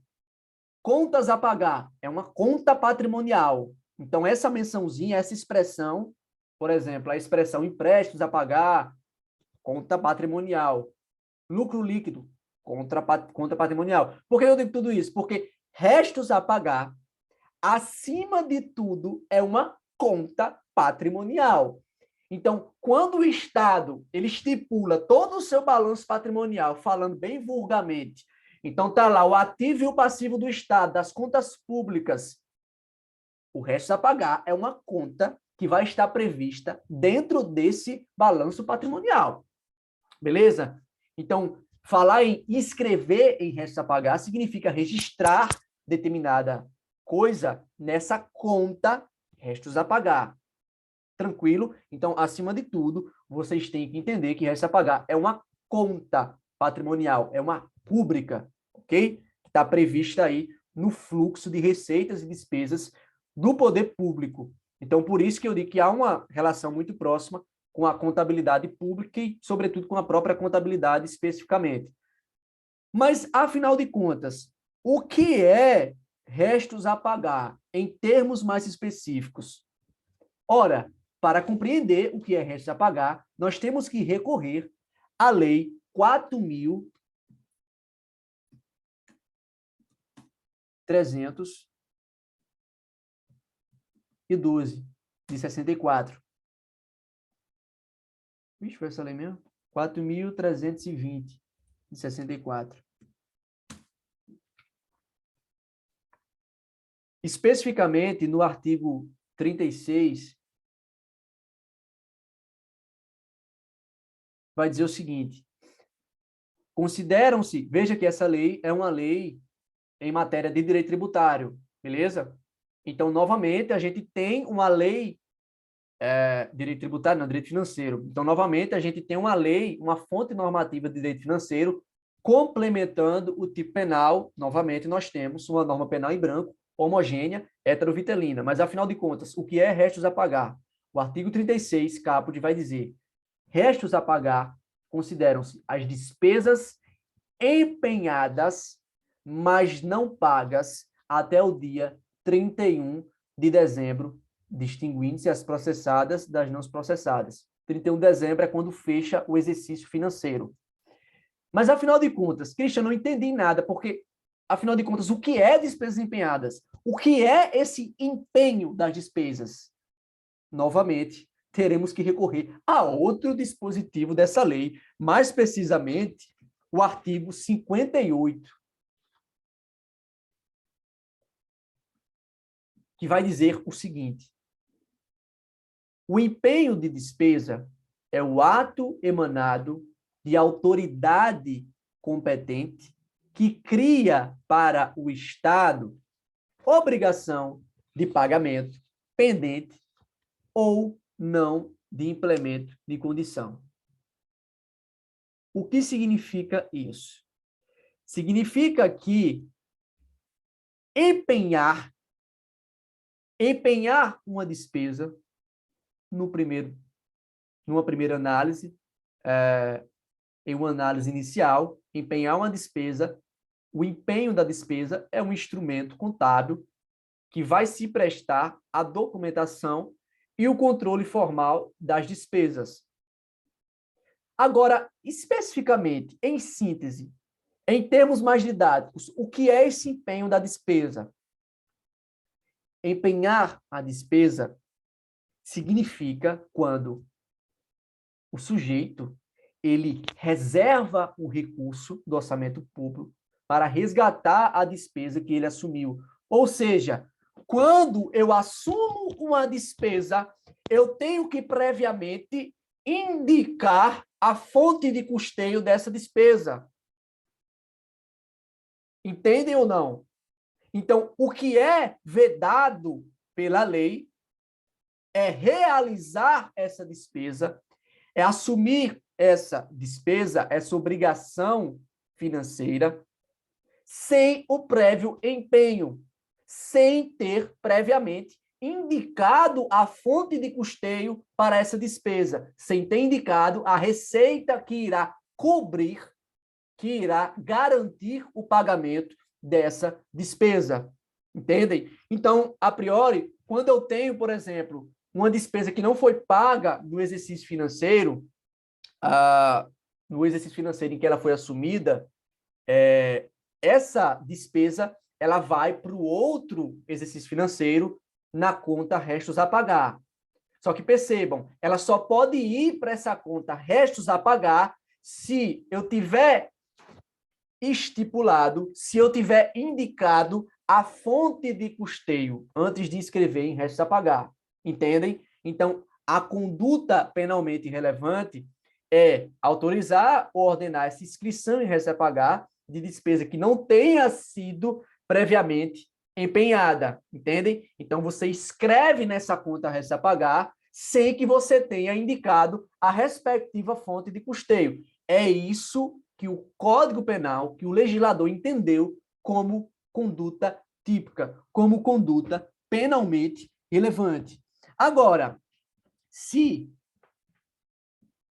contas a pagar é uma conta patrimonial. Então, essa mençãozinha, essa expressão, por exemplo, a expressão empréstimos a pagar, conta patrimonial. Lucro líquido, conta patrimonial. Por que eu digo tudo isso? Porque restos a pagar, acima de tudo, é uma conta patrimonial. Então, quando o Estado ele estipula todo o seu balanço patrimonial, falando bem vulgarmente, então está lá o ativo e o passivo do Estado, das contas públicas, o resto a pagar é uma conta que vai estar prevista dentro desse balanço patrimonial. Beleza? Então, falar em escrever em restos a pagar significa registrar determinada coisa nessa conta restos a pagar. Tranquilo? Então, acima de tudo, vocês têm que entender que restos a pagar é uma conta patrimonial, é uma rúbrica, ok? Está prevista aí no fluxo de receitas e despesas do poder público. Então, por isso que eu digo que há uma relação muito próxima com a contabilidade pública e, sobretudo, com a própria contabilidade especificamente. Mas, afinal de contas, o que é restos a pagar em termos mais específicos? Ora, para compreender o que é restos a pagar, nós temos que recorrer à Lei 4.312, de 64. Vixe, foi essa lei mesmo? 4.320, de 64. Especificamente, no artigo 36, vai dizer o seguinte: consideram-se, veja que essa lei é uma lei em matéria de direito tributário, beleza? Então, novamente, a gente tem uma lei, direito tributário, não, direito financeiro. Então, novamente, a gente tem uma lei, uma fonte normativa de direito financeiro, complementando o tipo penal. Novamente, nós temos uma norma penal em branco, homogênea, heterovitelina. Mas, afinal de contas, o que é restos a pagar? O artigo 36, caput, vai dizer: restos a pagar consideram-se as despesas empenhadas, mas não pagas até o dia 31 de dezembro, distinguindo-se as processadas das não processadas. 31 de dezembro é quando fecha o exercício financeiro. Mas, afinal de contas, Christian, não entendi nada, porque, afinal de contas, o que é despesas empenhadas? O que é esse empenho das despesas? Novamente, teremos que recorrer a outro dispositivo dessa lei, mais precisamente o artigo 58, que vai dizer o seguinte: o empenho de despesa é o ato emanado de autoridade competente que cria para o Estado obrigação de pagamento pendente ou não de implemento de condição. O que significa isso? Significa que empenhar uma despesa numa primeira análise, em uma análise inicial, empenhar uma despesa, o empenho da despesa é um instrumento contábil que vai se prestar à documentação e o controle formal das despesas. Agora, especificamente, em síntese, em termos mais didáticos, o que é esse empenho da despesa? Empenhar a despesa significa quando o sujeito ele reserva o recurso do orçamento público para resgatar a despesa que ele assumiu. Ou seja, quando eu assumo uma despesa, eu tenho que previamente indicar a fonte de custeio dessa despesa. Entendem ou não? Então, o que é vedado pela lei é realizar essa despesa, é assumir essa despesa, essa obrigação financeira, sem o prévio empenho, sem ter previamente indicado a fonte de custeio para essa despesa, sem ter indicado a receita que irá cobrir, que irá garantir o pagamento dessa despesa. Entendem? Então, a priori, quando eu tenho, por exemplo, uma despesa que não foi paga no exercício financeiro, no exercício financeiro em que ela foi assumida, essa despesa ela vai para o outro exercício financeiro na conta restos a pagar. Só que percebam, ela só pode ir para essa conta restos a pagar se eu tiver estipulado, se eu tiver indicado a fonte de custeio antes de escrever em restos a pagar. Entendem? Então, a conduta penalmente relevante é autorizar ou ordenar essa inscrição em restos a pagar de despesa que não tenha sido previamente empenhada, entendem? Então, você escreve nessa conta restos a pagar sem que você tenha indicado a respectiva fonte de custeio. É isso que o Código Penal, que o legislador entendeu como conduta típica, como conduta penalmente relevante. Agora, se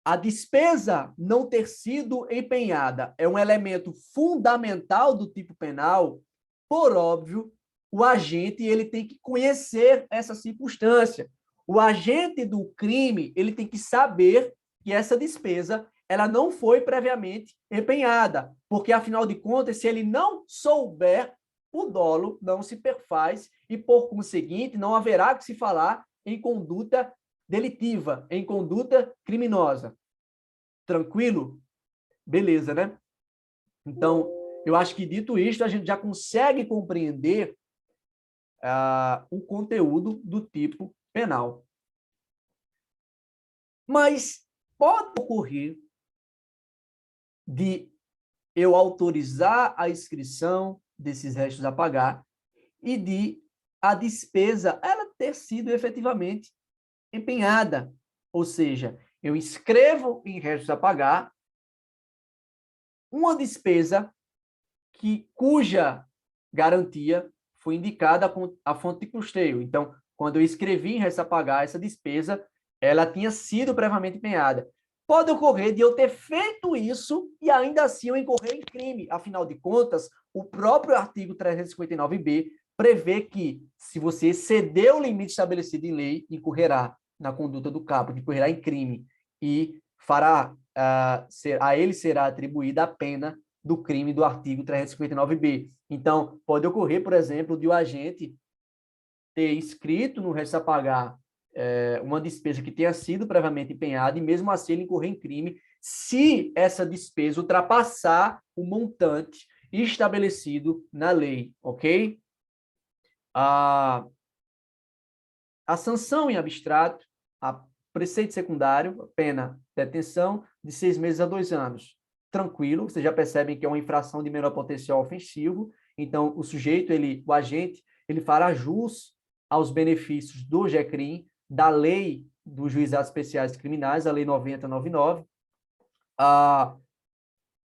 a despesa não ter sido empenhada é um elemento fundamental do tipo penal, por óbvio, o agente ele tem que conhecer essa circunstância. O agente do crime ele tem que saber que essa despesa ela não foi previamente empenhada, porque, afinal de contas, se ele não souber, o dolo não se perfaz e, por conseguinte, não haverá que se falar em conduta delitiva, em conduta criminosa. Tranquilo? Beleza, né? Então, eu acho que, dito isto, a gente já consegue compreender o conteúdo do tipo penal. Mas pode ocorrer de eu autorizar a inscrição desses restos a pagar e de a despesa ela ter sido efetivamente empenhada. Ou seja, eu inscrevo em restos a pagar uma despesa cuja garantia foi indicada a fonte de custeio. Então, quando eu escrevi em restos a pagar essa despesa, ela tinha sido previamente empenhada. Pode ocorrer de eu ter feito isso e ainda assim eu incorrer em crime. Afinal de contas, o próprio artigo 359b prevê que, se você exceder o limite estabelecido em lei, incorrerá na conduta do caput, incorrerá em crime e a ele será atribuída a pena do crime do artigo 359b. Então, pode ocorrer, por exemplo, de o agente ter inscrito no resto a pagar uma despesa que tenha sido previamente empenhada e, mesmo assim, ele incorrer em crime se essa despesa ultrapassar o montante estabelecido na lei, ok? A sanção em abstrato, a preceito secundário, pena detenção de 6 meses a 2 anos. Tranquilo, vocês já percebem que é uma infração de menor potencial ofensivo, então o sujeito, o agente, ele fará jus aos benefícios do GECRIM, da lei dos juizados especiais criminais, a lei 9099.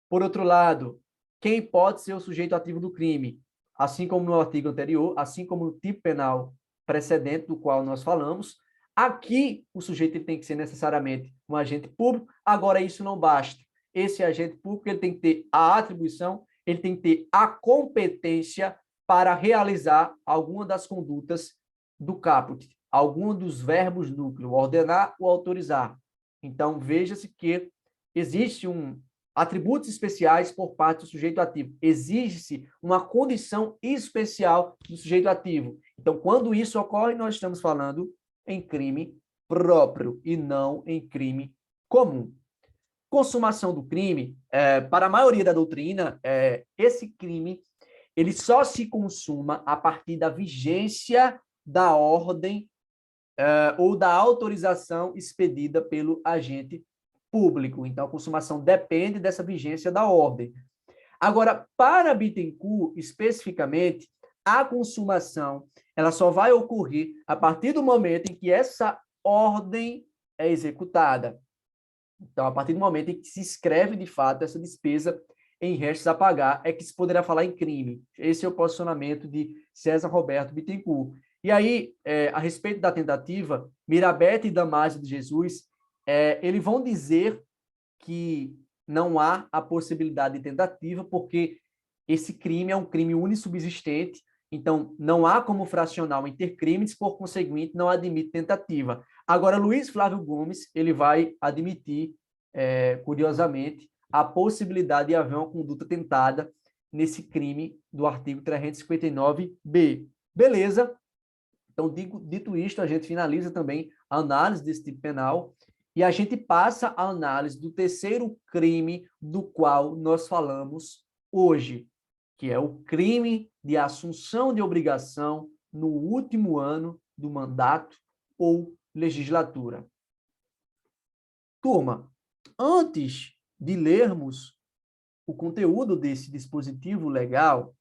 Por outro lado, quem pode ser o sujeito ativo do crime? Assim como no artigo anterior, assim como no tipo penal precedente do qual nós falamos, aqui o sujeito tem que ser necessariamente um agente público. Agora, isso não basta. Esse agente público ele tem que ter a atribuição, ele tem que ter a competência para realizar alguma das condutas do caput, algum dos verbos núcleo, ordenar ou autorizar. Então, veja-se que existe atributos especiais por parte do sujeito ativo. Exige-se uma condição especial do sujeito ativo. Então, quando isso ocorre, nós estamos falando em crime próprio e não em crime comum. Consumação do crime, para a maioria da doutrina, esse crime ele só se consuma a partir da vigência da ordem ou da autorização expedida pelo agente público. Então, a consumação depende dessa vigência da ordem. Agora, para Bittencourt, especificamente, a consumação ela só vai ocorrer a partir do momento em que essa ordem é executada. Então, a partir do momento em que se escreve, de fato, essa despesa em restos a pagar, é que se poderá falar em crime. Esse é o posicionamento de César Roberto Bittencourt. E aí, a respeito da tentativa, Mirabete e Damásio de Jesus, eles vão dizer que não há a possibilidade de tentativa, porque esse crime é um crime unissubsistente, então não há como fracionar o intercrimes, por conseguinte, não admite tentativa. Agora, Luiz Flávio Gomes, ele vai admitir, curiosamente, a possibilidade de haver uma conduta tentada nesse crime do artigo 359-B. Beleza? Então, dito isto, a gente finaliza também a análise desse tipo penal e a gente passa a análise do terceiro crime do qual nós falamos hoje, que é o crime de assunção de obrigação no último ano do mandato ou legislatura. Turma, antes de lermos o conteúdo desse dispositivo legal,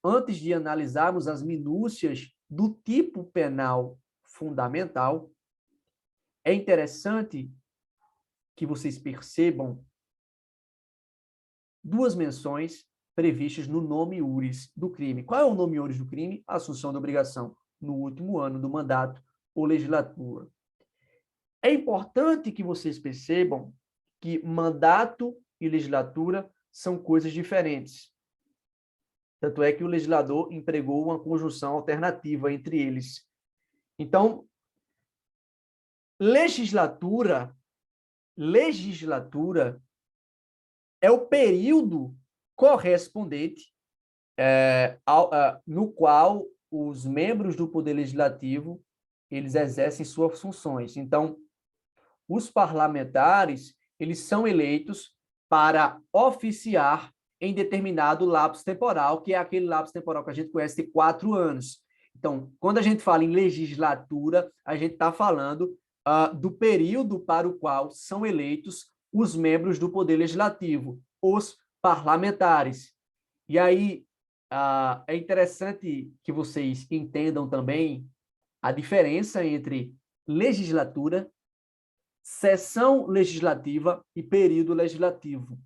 antes de analisarmos as minúcias do tipo penal fundamental, é interessante que vocês percebam duas menções previstas no nome iuris do crime. Qual é o nome iuris do crime? Assunção de obrigação no último ano do mandato ou legislatura. É importante que vocês percebam que mandato e legislatura são coisas diferentes. Tanto é que o legislador empregou uma conjunção alternativa entre eles. Então, legislatura é o período correspondente no qual os membros do Poder Legislativo eles exercem suas funções. Então, os parlamentares eles são eleitos para oficiar em determinado lapso temporal, que é aquele lapso temporal que a gente conhece de 4 anos. Então, quando a gente fala em legislatura, a gente está falando do período para o qual são eleitos os membros do Poder Legislativo, os parlamentares. E aí, é interessante que vocês entendam também a diferença entre legislatura, sessão legislativa e período legislativo.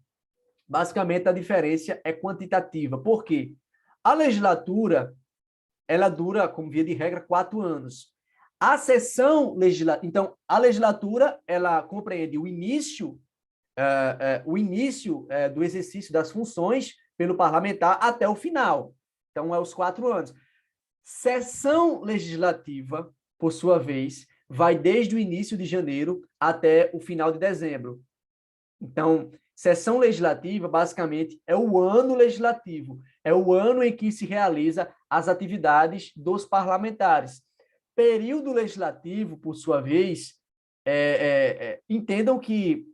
Basicamente, a diferença é quantitativa. Por quê? A legislatura, ela dura, como via de regra, 4 anos. A sessão legislativa... Então, a legislatura, ela compreende o início do exercício das funções pelo parlamentar até o final. Então, é os 4 anos. Sessão legislativa, por sua vez, vai desde o início de janeiro até o final de dezembro. Então, sessão legislativa, basicamente, é o ano legislativo, é o ano em que se realiza as atividades dos parlamentares. Período legislativo, por sua vez, entendam que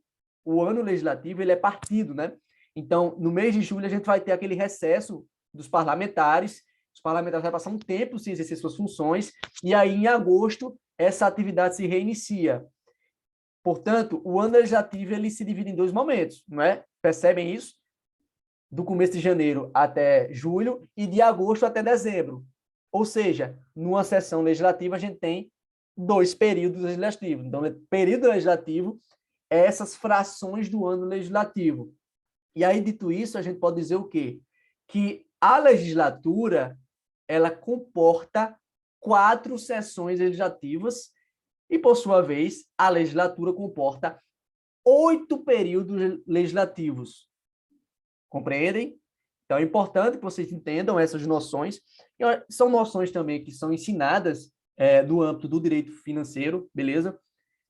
o ano legislativo ele é partido, né? Então, no mês de julho, a gente vai ter aquele recesso dos parlamentares, os parlamentares vão passar um tempo sem exercer suas funções, e aí, em agosto, essa atividade se reinicia. Portanto, o ano legislativo ele se divide em 2 momentos, não é? Percebem isso? Do começo de janeiro até julho e de agosto até dezembro. Ou seja, numa sessão legislativa, a gente tem 2 períodos legislativos. Então, período legislativo é essas frações do ano legislativo. E aí, dito isso, a gente pode dizer o quê? Que a legislatura, ela comporta 4 sessões legislativas e, por sua vez, a legislatura comporta 8 períodos legislativos. Compreendem? Então, é importante que vocês entendam essas noções. São noções também que são ensinadas no âmbito do direito financeiro, beleza?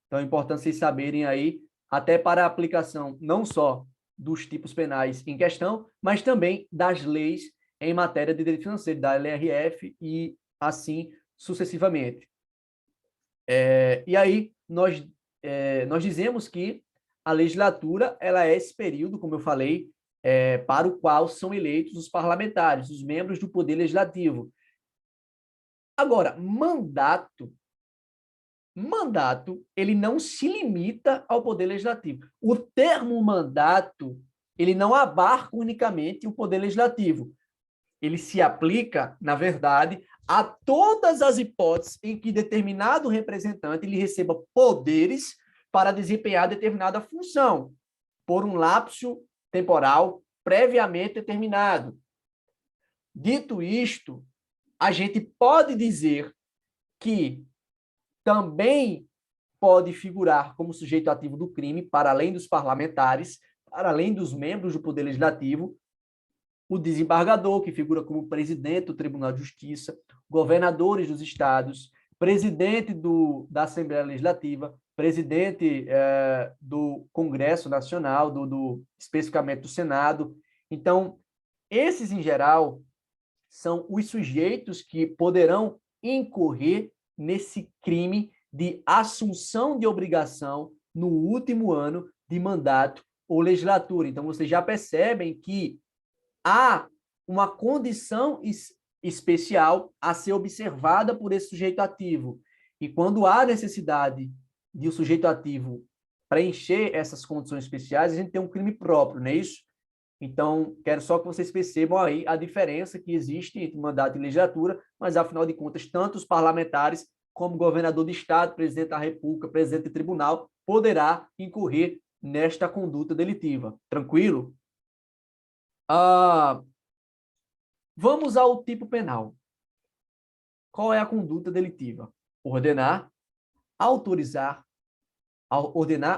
Então, é importante vocês saberem aí, até para a aplicação não só dos tipos penais em questão, mas também das leis em matéria de direito financeiro, da LRF e assim sucessivamente. E aí, nós dizemos que a legislatura ela é esse período, como eu falei, para o qual são eleitos os parlamentares, os membros do Poder Legislativo. Agora, mandato, ele não se limita ao Poder Legislativo. O termo mandato, ele não abarca unicamente o Poder Legislativo. Ele se aplica, na verdade, a todas as hipóteses em que determinado representante ele receba poderes para desempenhar determinada função, por um lapso temporal previamente determinado. Dito isto, a gente pode dizer que também pode figurar como sujeito ativo do crime, para além dos parlamentares, para além dos membros do Poder Legislativo, o desembargador, que figura como presidente do Tribunal de Justiça, governadores dos estados, presidente da Assembleia Legislativa, presidente do Congresso Nacional, especificamente do Senado. Então, Esses, em geral, são os sujeitos que poderão incorrer nesse crime de assunção de obrigação no último ano de mandato ou legislatura. Então, vocês já percebem que há uma condição especial a ser observada por esse sujeito ativo. E quando há necessidade de o sujeito ativo preencher essas condições especiais, a gente tem um crime próprio, não é isso? Então, quero só que vocês percebam aí a diferença que existe entre mandato e legislatura, mas, afinal de contas, tanto os parlamentares como governador de estado, presidente da República, presidente de tribunal, poderá incorrer nesta conduta delitiva. Tranquilo? Vamos ao tipo penal. Qual é a conduta delitiva? Ordenar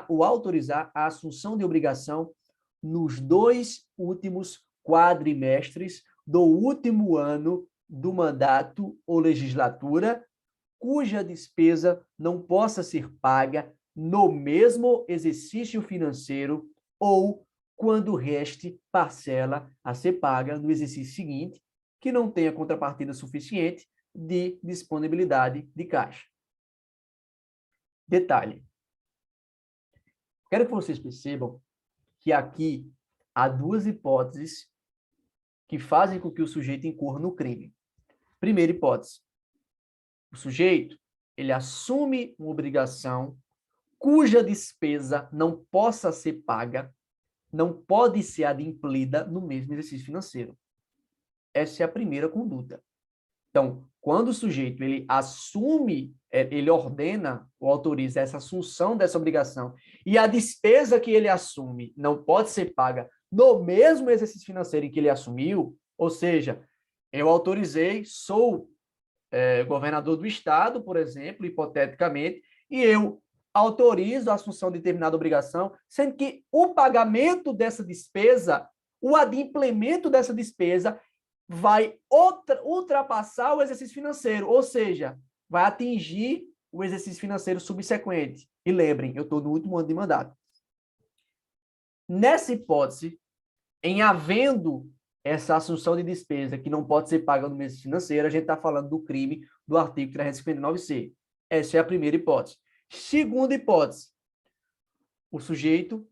ou autorizar a assunção de obrigação nos 2 últimos quadrimestres do último ano do mandato ou legislatura, cuja despesa não possa ser paga no mesmo exercício financeiro ou quando reste parcela a ser paga no exercício seguinte, que não tenha contrapartida suficiente de disponibilidade de caixa. Detalhe. Quero que vocês percebam que aqui há 2 hipóteses que fazem com que o sujeito incorra no crime. Primeira hipótese. O sujeito, ele assume uma obrigação cuja despesa não possa ser paga, não pode ser adimplida no mesmo exercício financeiro. Essa é a primeira conduta. Então, quando o sujeito ele assume, ele ordena ou autoriza essa assunção dessa obrigação e a despesa que ele assume não pode ser paga no mesmo exercício financeiro em que ele assumiu, ou seja, eu autorizei, sou governador do estado, por exemplo, hipoteticamente, e eu autorizo a assunção de determinada obrigação, sendo que o pagamento dessa despesa, o adimplemento dessa despesa, vai ultrapassar o exercício financeiro, ou seja, vai atingir o exercício financeiro subsequente. E lembrem, eu estou no último ano de mandato. Nessa hipótese, em havendo essa assunção de despesa que não pode ser paga no mês financeiro, a gente está falando do crime do artigo 359-C. Essa é a primeira hipótese. Segunda hipótese, o sujeito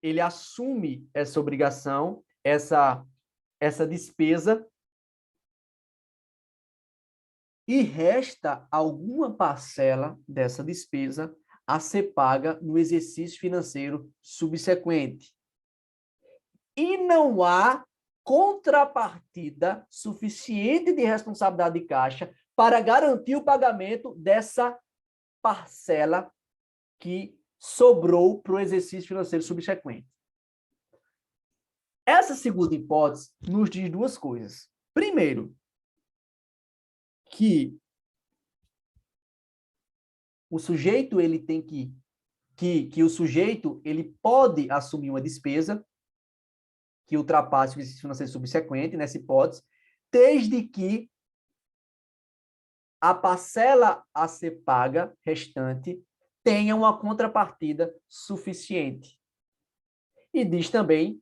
ele assume essa obrigação, essa despesa, e resta alguma parcela dessa despesa a ser paga no exercício financeiro subsequente. E não há contrapartida suficiente de responsabilidade de caixa para garantir o pagamento dessa parcela que sobrou para o exercício financeiro subsequente. Essa segunda hipótese nos diz 2 coisas. Primeiro, que o sujeito ele tem que o sujeito ele pode assumir uma despesa que ultrapasse o exercício financeiro subsequente, nessa hipótese, desde que a parcela a ser paga restante tenha uma contrapartida suficiente. E diz também,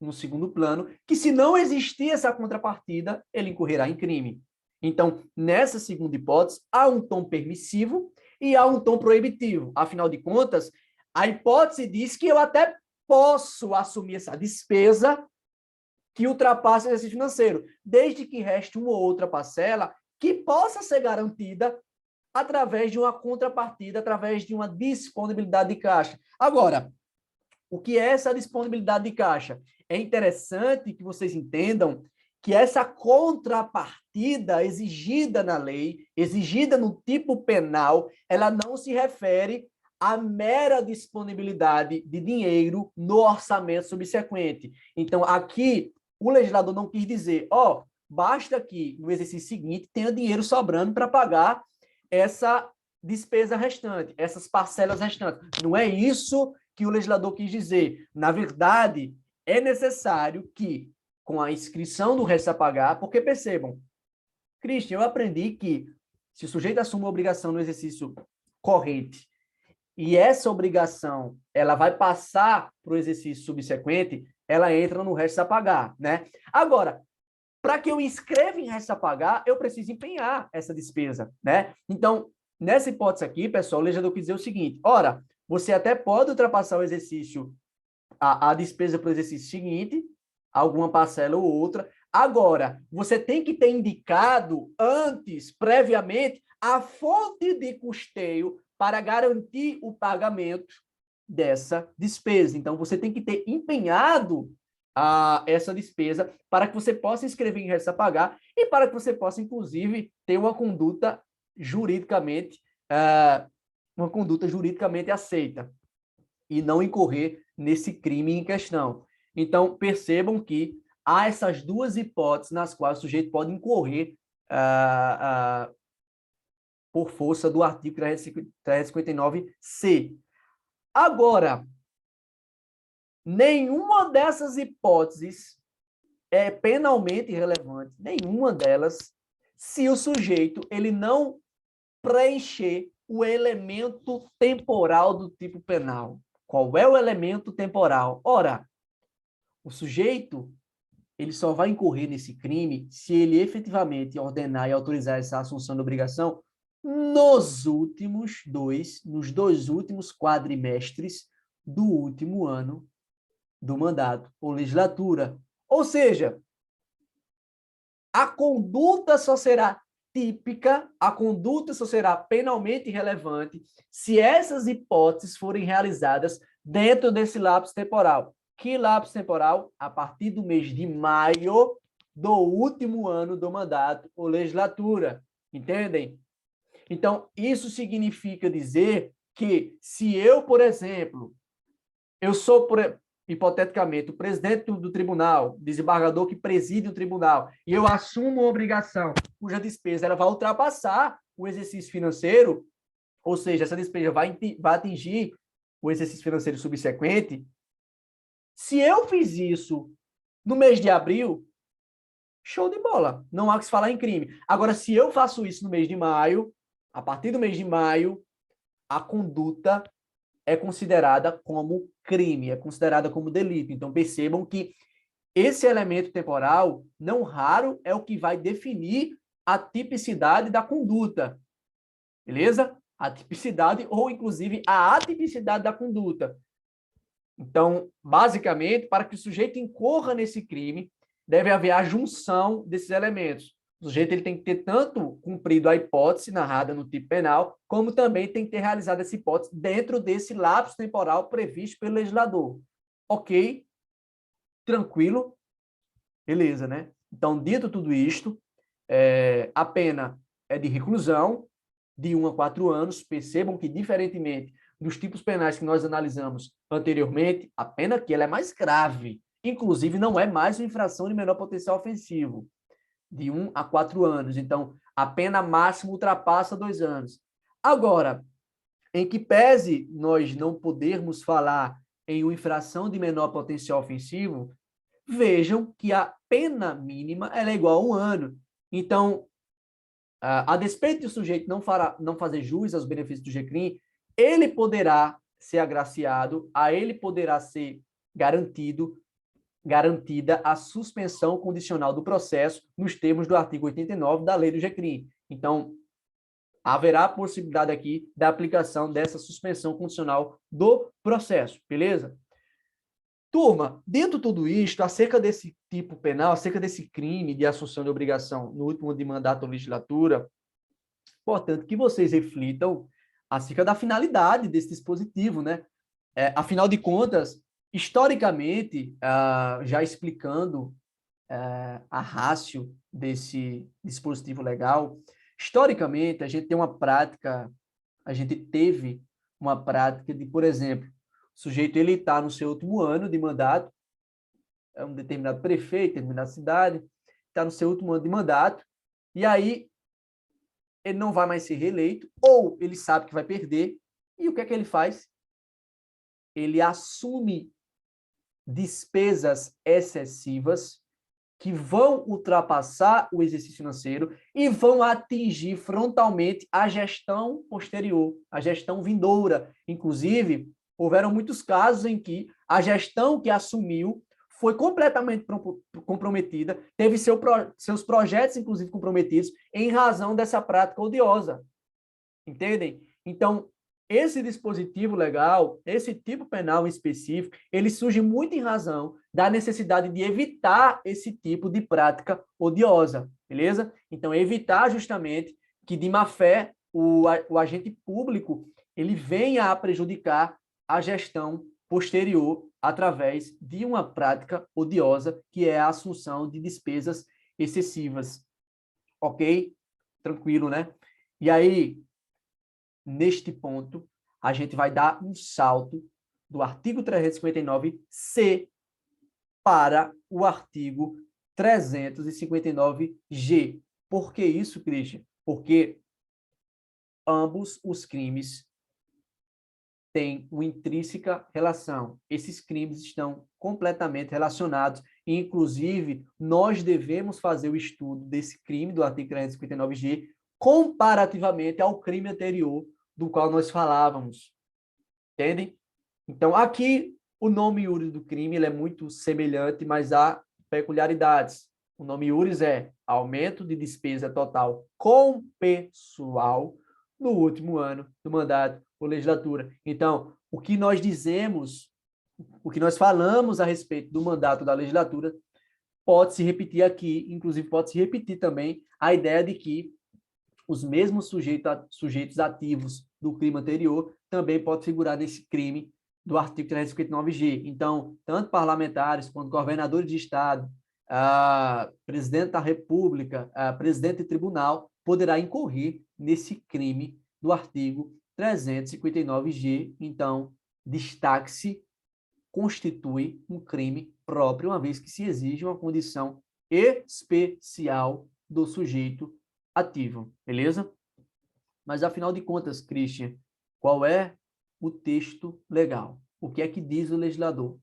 no segundo plano, que se não existir essa contrapartida, ele incorrerá em crime. Então, nessa segunda hipótese, há um tom permissivo e há um tom proibitivo. Afinal de contas, a hipótese diz que eu até posso assumir essa despesa que ultrapasse o exercício financeiro, desde que reste uma ou outra parcela que possa ser garantida através de uma contrapartida, através de uma disponibilidade de caixa. Agora, o que é essa disponibilidade de caixa? É interessante que vocês entendam que essa contrapartida exigida na lei, exigida no tipo penal, ela não se refere à mera disponibilidade de dinheiro no orçamento subsequente. Então, aqui, o legislador não quis dizer, basta que no exercício seguinte tenha dinheiro sobrando para pagar essa despesa restante, essas parcelas restantes. Não é isso que o legislador quis dizer. Na verdade, é necessário que, com a inscrição do resto a pagar, porque percebam, Christian, eu aprendi que se o sujeito assume uma obrigação no exercício corrente e essa obrigação ela vai passar para o exercício subsequente, ela entra no restos a pagar, né? Agora, para que eu inscreva em restos a pagar, eu preciso empenhar essa despesa, né? Então, nessa hipótese aqui, pessoal, o legislador quis dizer o seguinte: ora, você até pode ultrapassar o exercício, a despesa para o exercício seguinte, alguma parcela ou outra. Agora, você tem que ter indicado antes, previamente, a fonte de custeio para garantir o pagamento dessa despesa. Então, você tem que ter empenhado essa despesa para que você possa inscrever em restos a pagar e para que você possa, inclusive, ter uma conduta juridicamente, aceita e não incorrer nesse crime em questão. Então, percebam que há essas duas hipóteses nas quais o sujeito pode incorrer por força do artigo 359-C. Agora, nenhuma dessas hipóteses é penalmente relevante, nenhuma delas, se o sujeito ele não preencher o elemento temporal do tipo penal. Qual é o elemento temporal? Ora, o sujeito ele só vai incorrer nesse crime se ele efetivamente ordenar e autorizar essa assunção de obrigação nos dois últimos quadrimestres do último ano do mandato ou legislatura. Ou seja, a conduta só será típica, a conduta só será penalmente relevante se essas hipóteses forem realizadas dentro desse lapso temporal. Que lapso temporal? A partir do mês de maio do último ano do mandato ou legislatura. Entendem? Então, isso significa dizer que se eu, por exemplo, eu sou, hipoteticamente, o presidente do tribunal, desembargador que preside o tribunal, e eu assumo uma obrigação cuja despesa ela vai ultrapassar o exercício financeiro, ou seja, essa despesa vai atingir o exercício financeiro subsequente, se eu fiz isso no mês de abril, show de bola, não há que se falar em crime. Agora, se eu faço isso no mês de maio, a partir do mês de maio, a conduta é considerada como crime, é considerada como delito. Então, percebam que esse elemento temporal, não raro, é o que vai definir a tipicidade da conduta. Beleza? A tipicidade ou, inclusive, a atipicidade da conduta. Então, basicamente, para que o sujeito incorra nesse crime, deve haver a junção desses elementos. O sujeito ele tem que ter tanto cumprido a hipótese narrada no tipo penal, como também tem que ter realizado essa hipótese dentro desse lapso temporal previsto pelo legislador. Ok? Tranquilo? Beleza, né? Então, dito tudo isto, a pena é de reclusão, de 1 a 4 anos. Percebam que, diferentemente dos tipos penais que nós analisamos anteriormente, a pena aqui ela é mais grave. Inclusive, não é mais uma infração de menor potencial ofensivo, de 1 a 4 anos. Então, a pena máxima ultrapassa 2 anos. Agora, em que pese nós não podermos falar em uma infração de menor potencial ofensivo, vejam que a pena mínima ela é igual a 1 ano. Então, a despeito de o sujeito não fazer jus aos benefícios do GCRIM, ele poderá ser agraciado, a ele poderá ser garantida a suspensão condicional do processo nos termos do artigo 89 da lei do GCRIM. Então, haverá a possibilidade aqui da aplicação dessa suspensão condicional do processo, beleza? Turma, dentro de tudo isto, acerca desse tipo penal, acerca desse crime de assunção de obrigação no último de mandato ou legislatura, portanto, que vocês reflitam acerca da finalidade desse dispositivo, né? Afinal de contas, historicamente, já explicando a ratio desse dispositivo legal, historicamente, a gente teve uma prática de, por exemplo, o sujeito ele está no seu último ano de mandato, é um determinado prefeito, determinada cidade, está no seu último ano de mandato, e aí ele não vai mais ser reeleito, ou ele sabe que vai perder, e o que é que ele faz? Ele assume despesas excessivas que vão ultrapassar o exercício financeiro e vão atingir frontalmente a gestão posterior, a gestão vindoura. Inclusive, houveram muitos casos em que a gestão que assumiu foi completamente comprometida, teve seus projetos, inclusive, comprometidos em razão dessa prática odiosa. Entendem? Então, esse dispositivo legal, esse tipo penal em específico, ele surge muito em razão da necessidade de evitar esse tipo de prática odiosa, beleza? Então, evitar justamente que, de má fé, o agente público ele venha a prejudicar a gestão posterior através de uma prática odiosa, que é a assunção de despesas excessivas. Ok? Tranquilo, né? E aí, neste ponto, a gente vai dar um salto do artigo 359-C para o artigo 359-G. Por que isso, Christian? Porque ambos os crimes têm uma intrínseca relação. Esses crimes estão completamente relacionados e, inclusive, nós devemos fazer o estudo desse crime do artigo 359-G comparativamente ao crime anterior do qual nós falávamos. Entendem? Então, aqui, o nome iuris do crime ele é muito semelhante, mas há peculiaridades. O nome iuris é aumento de despesa total com pessoal no último ano do mandato ou legislatura. Então, o que nós dizemos, o que nós falamos a respeito do mandato da legislatura, pode se repetir aqui, inclusive pode se repetir também a ideia de que os mesmos sujeitos ativos do crime anterior também podem figurar nesse crime do artigo 359-G. Então, tanto parlamentares quanto governadores de estado, presidente da República, presidente de tribunal, poderá incorrer nesse crime do artigo 359-G. Então, destaque-se, constitui um crime próprio, uma vez que se exige uma condição especial do sujeito ativo, beleza? Mas, afinal de contas, Christian, qual é o texto legal? O que é que diz o legislador?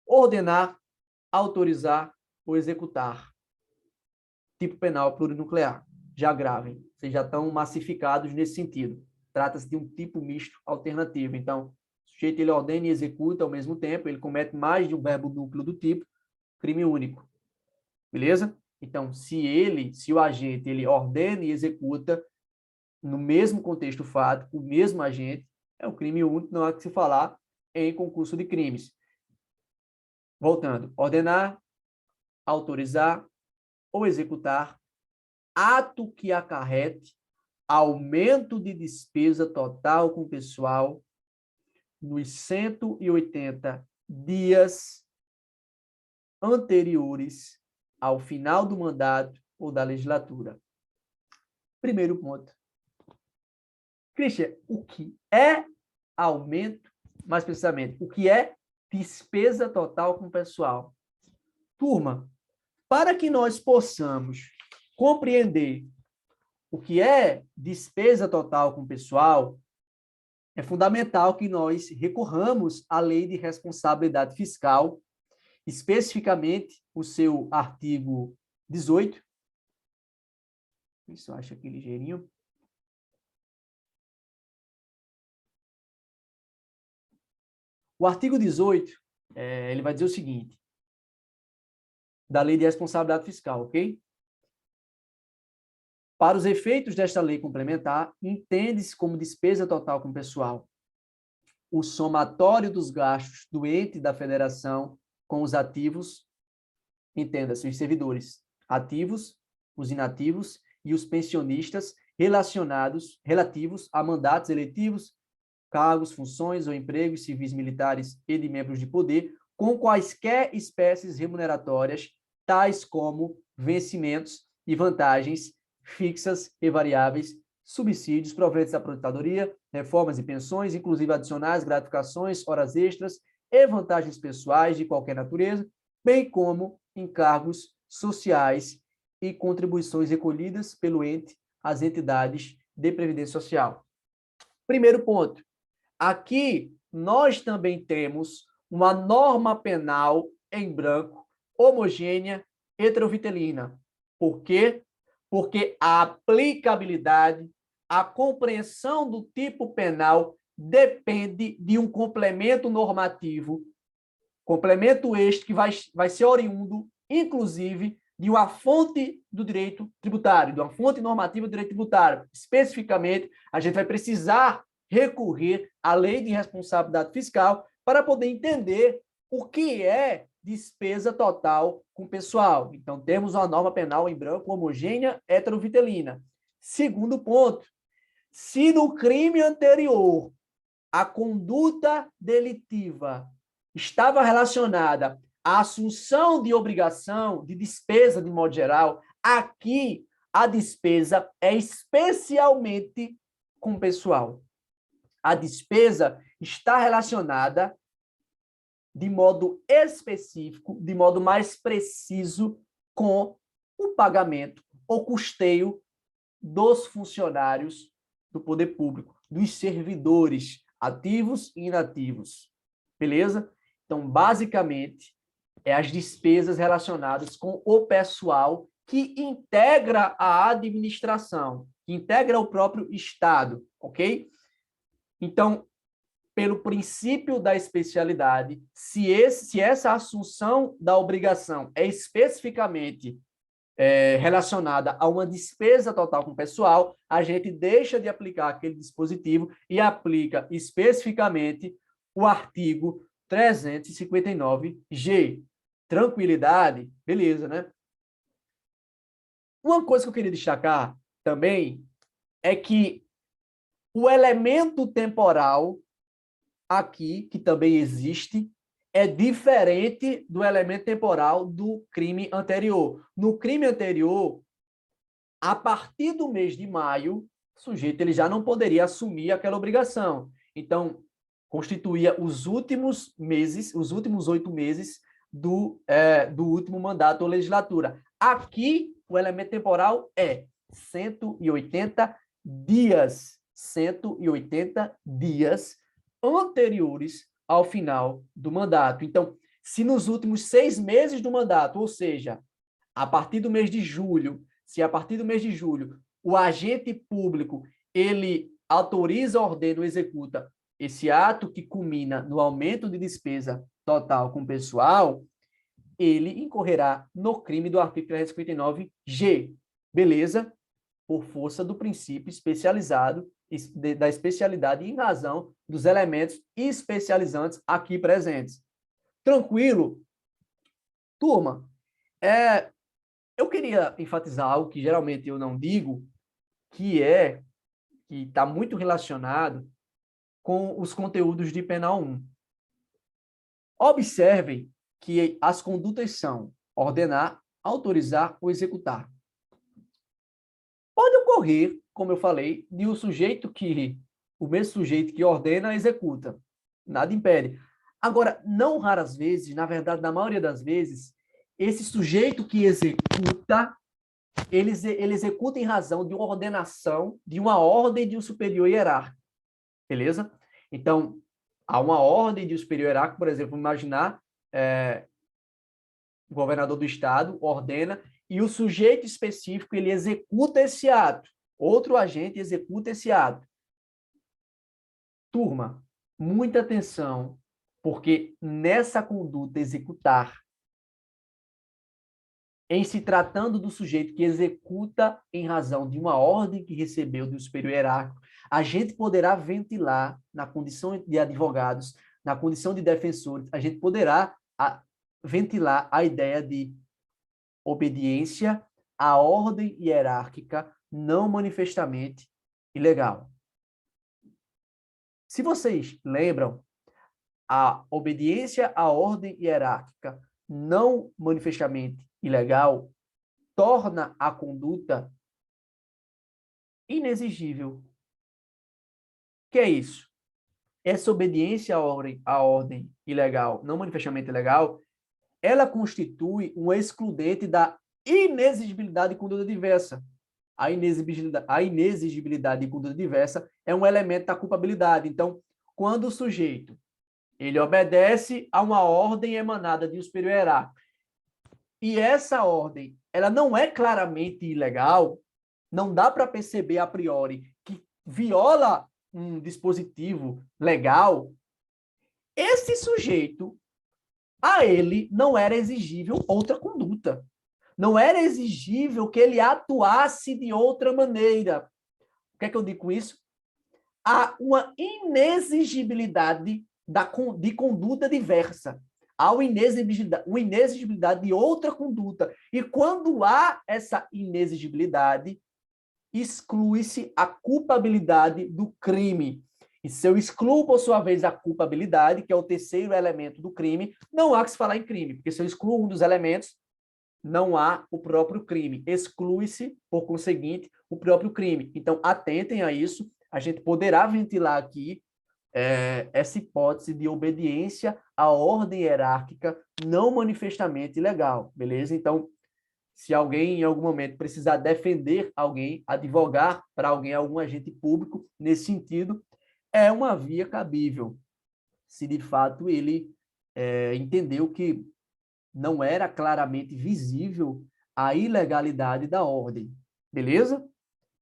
Ordenar, autorizar ou executar. Tipo penal plurinuclear. Já gravem. Vocês já estão massificados nesse sentido. Trata-se de um tipo misto alternativo. Então, o sujeito ele ordena e executa ao mesmo tempo, ele comete mais de um verbo duplo do tipo, crime único. Beleza? Então, se o agente ele ordena e executa no mesmo contexto fático, o mesmo agente, é um crime único, não há que se falar em concurso de crimes. Voltando, ordenar, autorizar ou executar ato que acarrete aumento de despesa total com pessoal nos 180 dias anteriores ao final do mandato ou da legislatura. Primeiro ponto. Christian, o que é aumento, mais precisamente, o que é despesa total com pessoal? Turma, para que nós possamos compreender o que é despesa total com pessoal, é fundamental que nós recorramos à Lei de Responsabilidade Fiscal, especificamente o seu artigo 18. Isso, acho aqui ligeirinho. O artigo 18, ele vai dizer o seguinte, da Lei de Responsabilidade Fiscal, ok? Para os efeitos desta lei complementar, entende-se como despesa total com pessoal o somatório dos gastos do ente da federação com os ativos, entenda-se, os servidores ativos, os inativos e os pensionistas relativos a mandatos eletivos, cargos, funções ou empregos civis, militares e de membros de poder, com quaisquer espécies remuneratórias, tais como vencimentos e vantagens fixas e variáveis, subsídios, proventos da aposentadoria, reformas e pensões, inclusive adicionais, gratificações, horas extras e vantagens pessoais de qualquer natureza, bem como encargos sociais e contribuições recolhidas pelo ente às entidades de previdência social. Primeiro ponto. Aqui, nós também temos uma norma penal em branco, homogênea, heterovitelina. Por quê? Porque a aplicabilidade, a compreensão do tipo penal depende de um complemento normativo Complemento este que vai ser oriundo, inclusive, de uma fonte do direito tributário, de uma fonte normativa do direito tributário. Especificamente, a gente vai precisar recorrer à lei de responsabilidade fiscal para poder entender o que é despesa total com pessoal. Então, temos uma norma penal em branco homogênea heterovitelina. Segundo ponto, se no crime anterior a conduta delitiva estava relacionada à assunção de obrigação, de despesa de modo geral, aqui a despesa é especialmente com pessoal. A despesa está relacionada de modo específico, de modo mais preciso, com o pagamento ou custeio dos funcionários do poder público, dos servidores ativos e inativos. Beleza? Então, basicamente, é as despesas relacionadas com o pessoal que integra a administração, que integra o próprio Estado, ok? Então, pelo princípio da especialidade, se essa assunção da obrigação é especificamente relacionada a uma despesa total com o pessoal, a gente deixa de aplicar aquele dispositivo e aplica especificamente o artigo 359-G. Tranquilidade? Beleza, né? Uma coisa que eu queria destacar também é que o elemento temporal aqui, que também existe, é diferente do elemento temporal do crime anterior. No crime anterior, a partir do mês de maio, o sujeito ele já não poderia assumir aquela obrigação. Então, constituía os últimos meses, os últimos 8 meses do último mandato ou legislatura. Aqui, o elemento temporal é 180 dias. 180 dias anteriores ao final do mandato. Então, se nos últimos 6 meses do mandato, ou seja, a partir do mês de julho, se a partir do mês de julho o agente público ele autoriza, ordena ou executa esse ato que culmina no aumento de despesa total com pessoal, ele incorrerá no crime do artigo 359-G. Beleza? Por força do princípio especializado da especialidade em razão dos elementos especializantes aqui presentes. Tranquilo? Turma, eu queria enfatizar algo que geralmente eu não digo, que está muito relacionado com os conteúdos de Penal 1. Observem que as condutas são ordenar, autorizar ou executar. Pode ocorrer, como eu falei, de o mesmo sujeito que ordena, executa. Nada impede. Agora, não raras vezes, na verdade, na maioria das vezes, esse sujeito que executa, ele executa em razão de uma ordenação, de uma ordem de um superior hierárquico. Beleza? Então, há uma ordem de um superior hierárquico, por exemplo, imaginar o governador do estado ordena e o sujeito específico ele executa esse ato. Outro agente executa esse ato. Turma, muita atenção, porque nessa conduta executar, em se tratando do sujeito que executa em razão de uma ordem que recebeu do superior hierárquico, a gente poderá ventilar, na condição de advogados, na condição de defensores, a gente poderá ventilar a ideia de obediência à ordem hierárquica não manifestamente ilegal. Se vocês lembram, a obediência à ordem hierárquica não manifestamente ilegal torna a conduta inexigível. O que é isso? Essa obediência à ordem ilegal, não manifestamente ilegal, ela constitui um excludente da inexigibilidade de conduta diversa. A inexigibilidade de conduta diversa é um elemento da culpabilidade. Então, quando o sujeito ele obedece a uma ordem emanada de um superior hierárquico, e essa ordem ela não é claramente ilegal, não dá para perceber a priori que viola um dispositivo legal, esse sujeito a ele não era exigível outra conduta. Não era exigível que ele atuasse de outra maneira. O que é que eu digo com isso? Há uma inexigibilidade de conduta diversa. Há uma inexigibilidade de outra conduta. E quando há essa inexigibilidade, exclui-se a culpabilidade do crime. E se eu excluo, por sua vez, a culpabilidade, que é o terceiro elemento do crime, não há que se falar em crime, porque se eu excluo um dos elementos, não há o próprio crime. Exclui-se, por conseguinte, o próprio crime. Então, atentem a isso. A gente poderá ventilar aqui essa hipótese de obediência à ordem hierárquica não manifestamente ilegal, beleza? Então, se alguém em algum momento precisar defender alguém, advogar para alguém, algum agente público, nesse sentido, é uma via cabível, se de fato ele entendeu que não era claramente visível a ilegalidade da ordem. Beleza?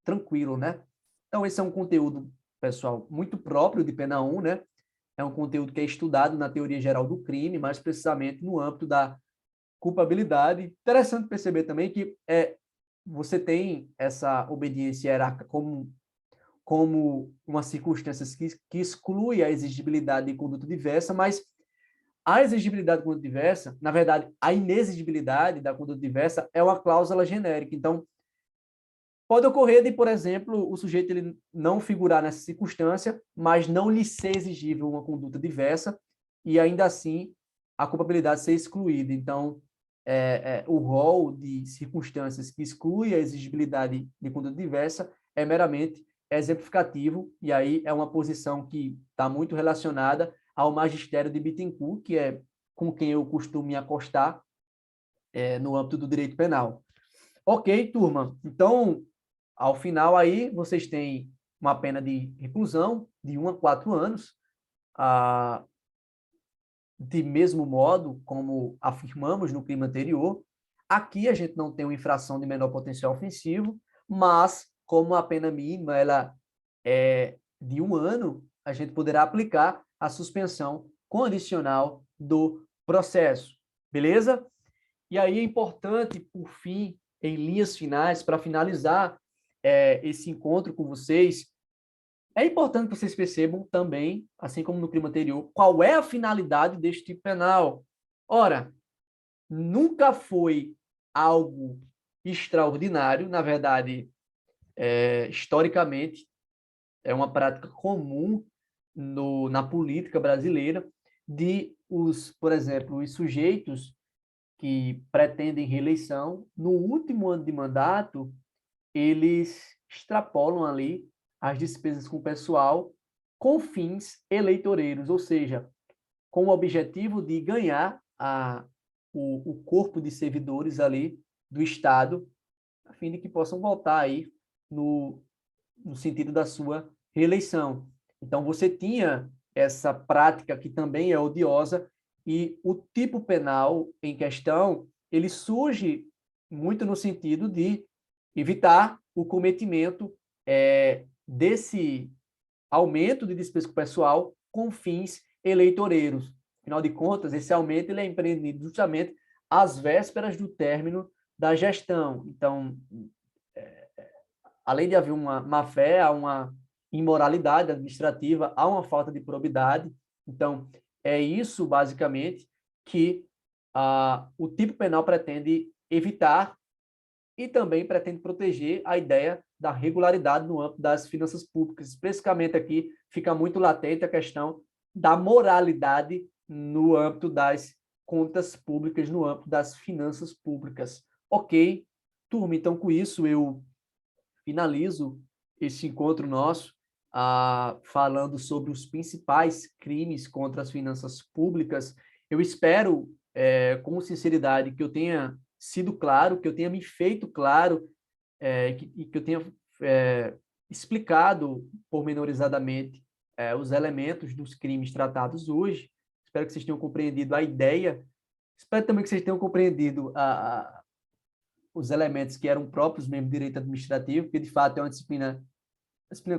Tranquilo, né? Então, esse é um conteúdo, pessoal, muito próprio de Pena 1, né? É um conteúdo que é estudado na teoria geral do crime, mais precisamente no âmbito da culpabilidade. Interessante perceber também que você tem essa obediência hierárquica como uma circunstância que exclui a exigibilidade de conduta diversa, mas a exigibilidade de conduta diversa, na verdade, a inexigibilidade da conduta diversa é uma cláusula genérica. Então, pode ocorrer de, por exemplo, o sujeito ele não figurar nessa circunstância, mas não lhe ser exigível uma conduta diversa e ainda assim a culpabilidade ser excluída. Então, o rol de circunstâncias que exclui a exigibilidade de conduta diversa é meramente exemplificativo, e aí é uma posição que está muito relacionada ao magistério de Bittencourt, que é com quem eu costumo me acostar no âmbito do direito penal. Ok, turma. Então, ao final aí, vocês têm uma pena de reclusão de 1 a 4 anos, ah, de mesmo modo como afirmamos no crime anterior. Aqui a gente não tem uma infração de menor potencial ofensivo, mas como a pena mínima ela é de 1 ano, a gente poderá aplicar a suspensão condicional do processo. Beleza? E aí é importante, por fim, em linhas finais, para finalizar esse encontro com vocês, é importante que vocês percebam também, assim como no crime anterior, qual é a finalidade deste tipo penal. Ora, nunca foi algo extraordinário, na verdade, historicamente, é uma prática comum na política brasileira de por exemplo, os sujeitos que pretendem reeleição, no último ano de mandato, eles extrapolam ali as despesas com o pessoal com fins eleitoreiros, ou seja, com o objetivo de ganhar o corpo de servidores ali do Estado, a fim de que possam votar aí no sentido da sua reeleição. Então, você tinha essa prática que também é odiosa e o tipo penal em questão, ele surge muito no sentido de evitar o cometimento desse aumento de despesa com o pessoal com fins eleitoreiros. Afinal de contas, esse aumento ele é empreendido justamente às vésperas do término da gestão. Então, além de haver uma má-fé, há uma imoralidade administrativa, há uma falta de probidade. Então, é isso, basicamente, que o tipo penal pretende evitar e também pretende proteger a ideia da regularidade no âmbito das finanças públicas. Especificamente aqui, fica muito latente a questão da moralidade no âmbito das contas públicas, no âmbito das finanças públicas. Ok, turma, então com isso eu finalizo esse encontro nosso falando sobre os principais crimes contra as finanças públicas. Eu espero, com sinceridade, que eu tenha sido claro, que eu tenha me feito claro, que eu tenha explicado pormenorizadamente os elementos dos crimes tratados hoje. Espero que vocês tenham compreendido a ideia. Espero também que vocês tenham compreendido os elementos que eram próprios mesmo do direito administrativo, porque de fato é uma disciplina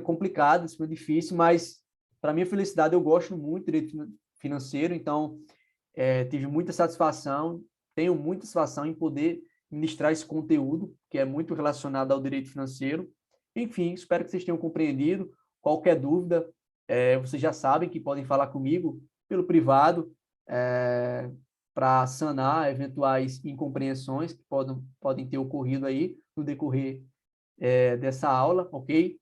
complicada, disciplina difícil, mas para minha felicidade eu gosto muito de direito financeiro, então Tive muita satisfação, tenho muita satisfação em poder ministrar esse conteúdo, que é muito relacionado ao direito financeiro. Enfim, espero que vocês tenham compreendido. Qualquer dúvida, vocês já sabem que podem falar comigo pelo privado, para sanar eventuais incompreensões que podem ter ocorrido aí no decorrer dessa aula, ok?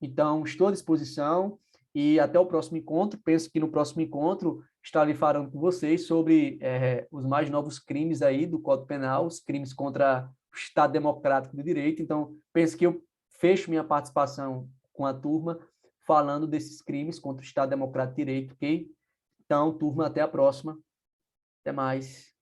Então, estou à disposição e até o próximo encontro. Penso que no próximo encontro estarei falando com vocês sobre os mais novos crimes aí do Código Penal, os crimes contra o Estado Democrático de Direito. Então, penso que eu fecho minha participação com a turma falando desses crimes contra o Estado Democrático de Direito, ok? Então, turma, até a próxima. Até mais.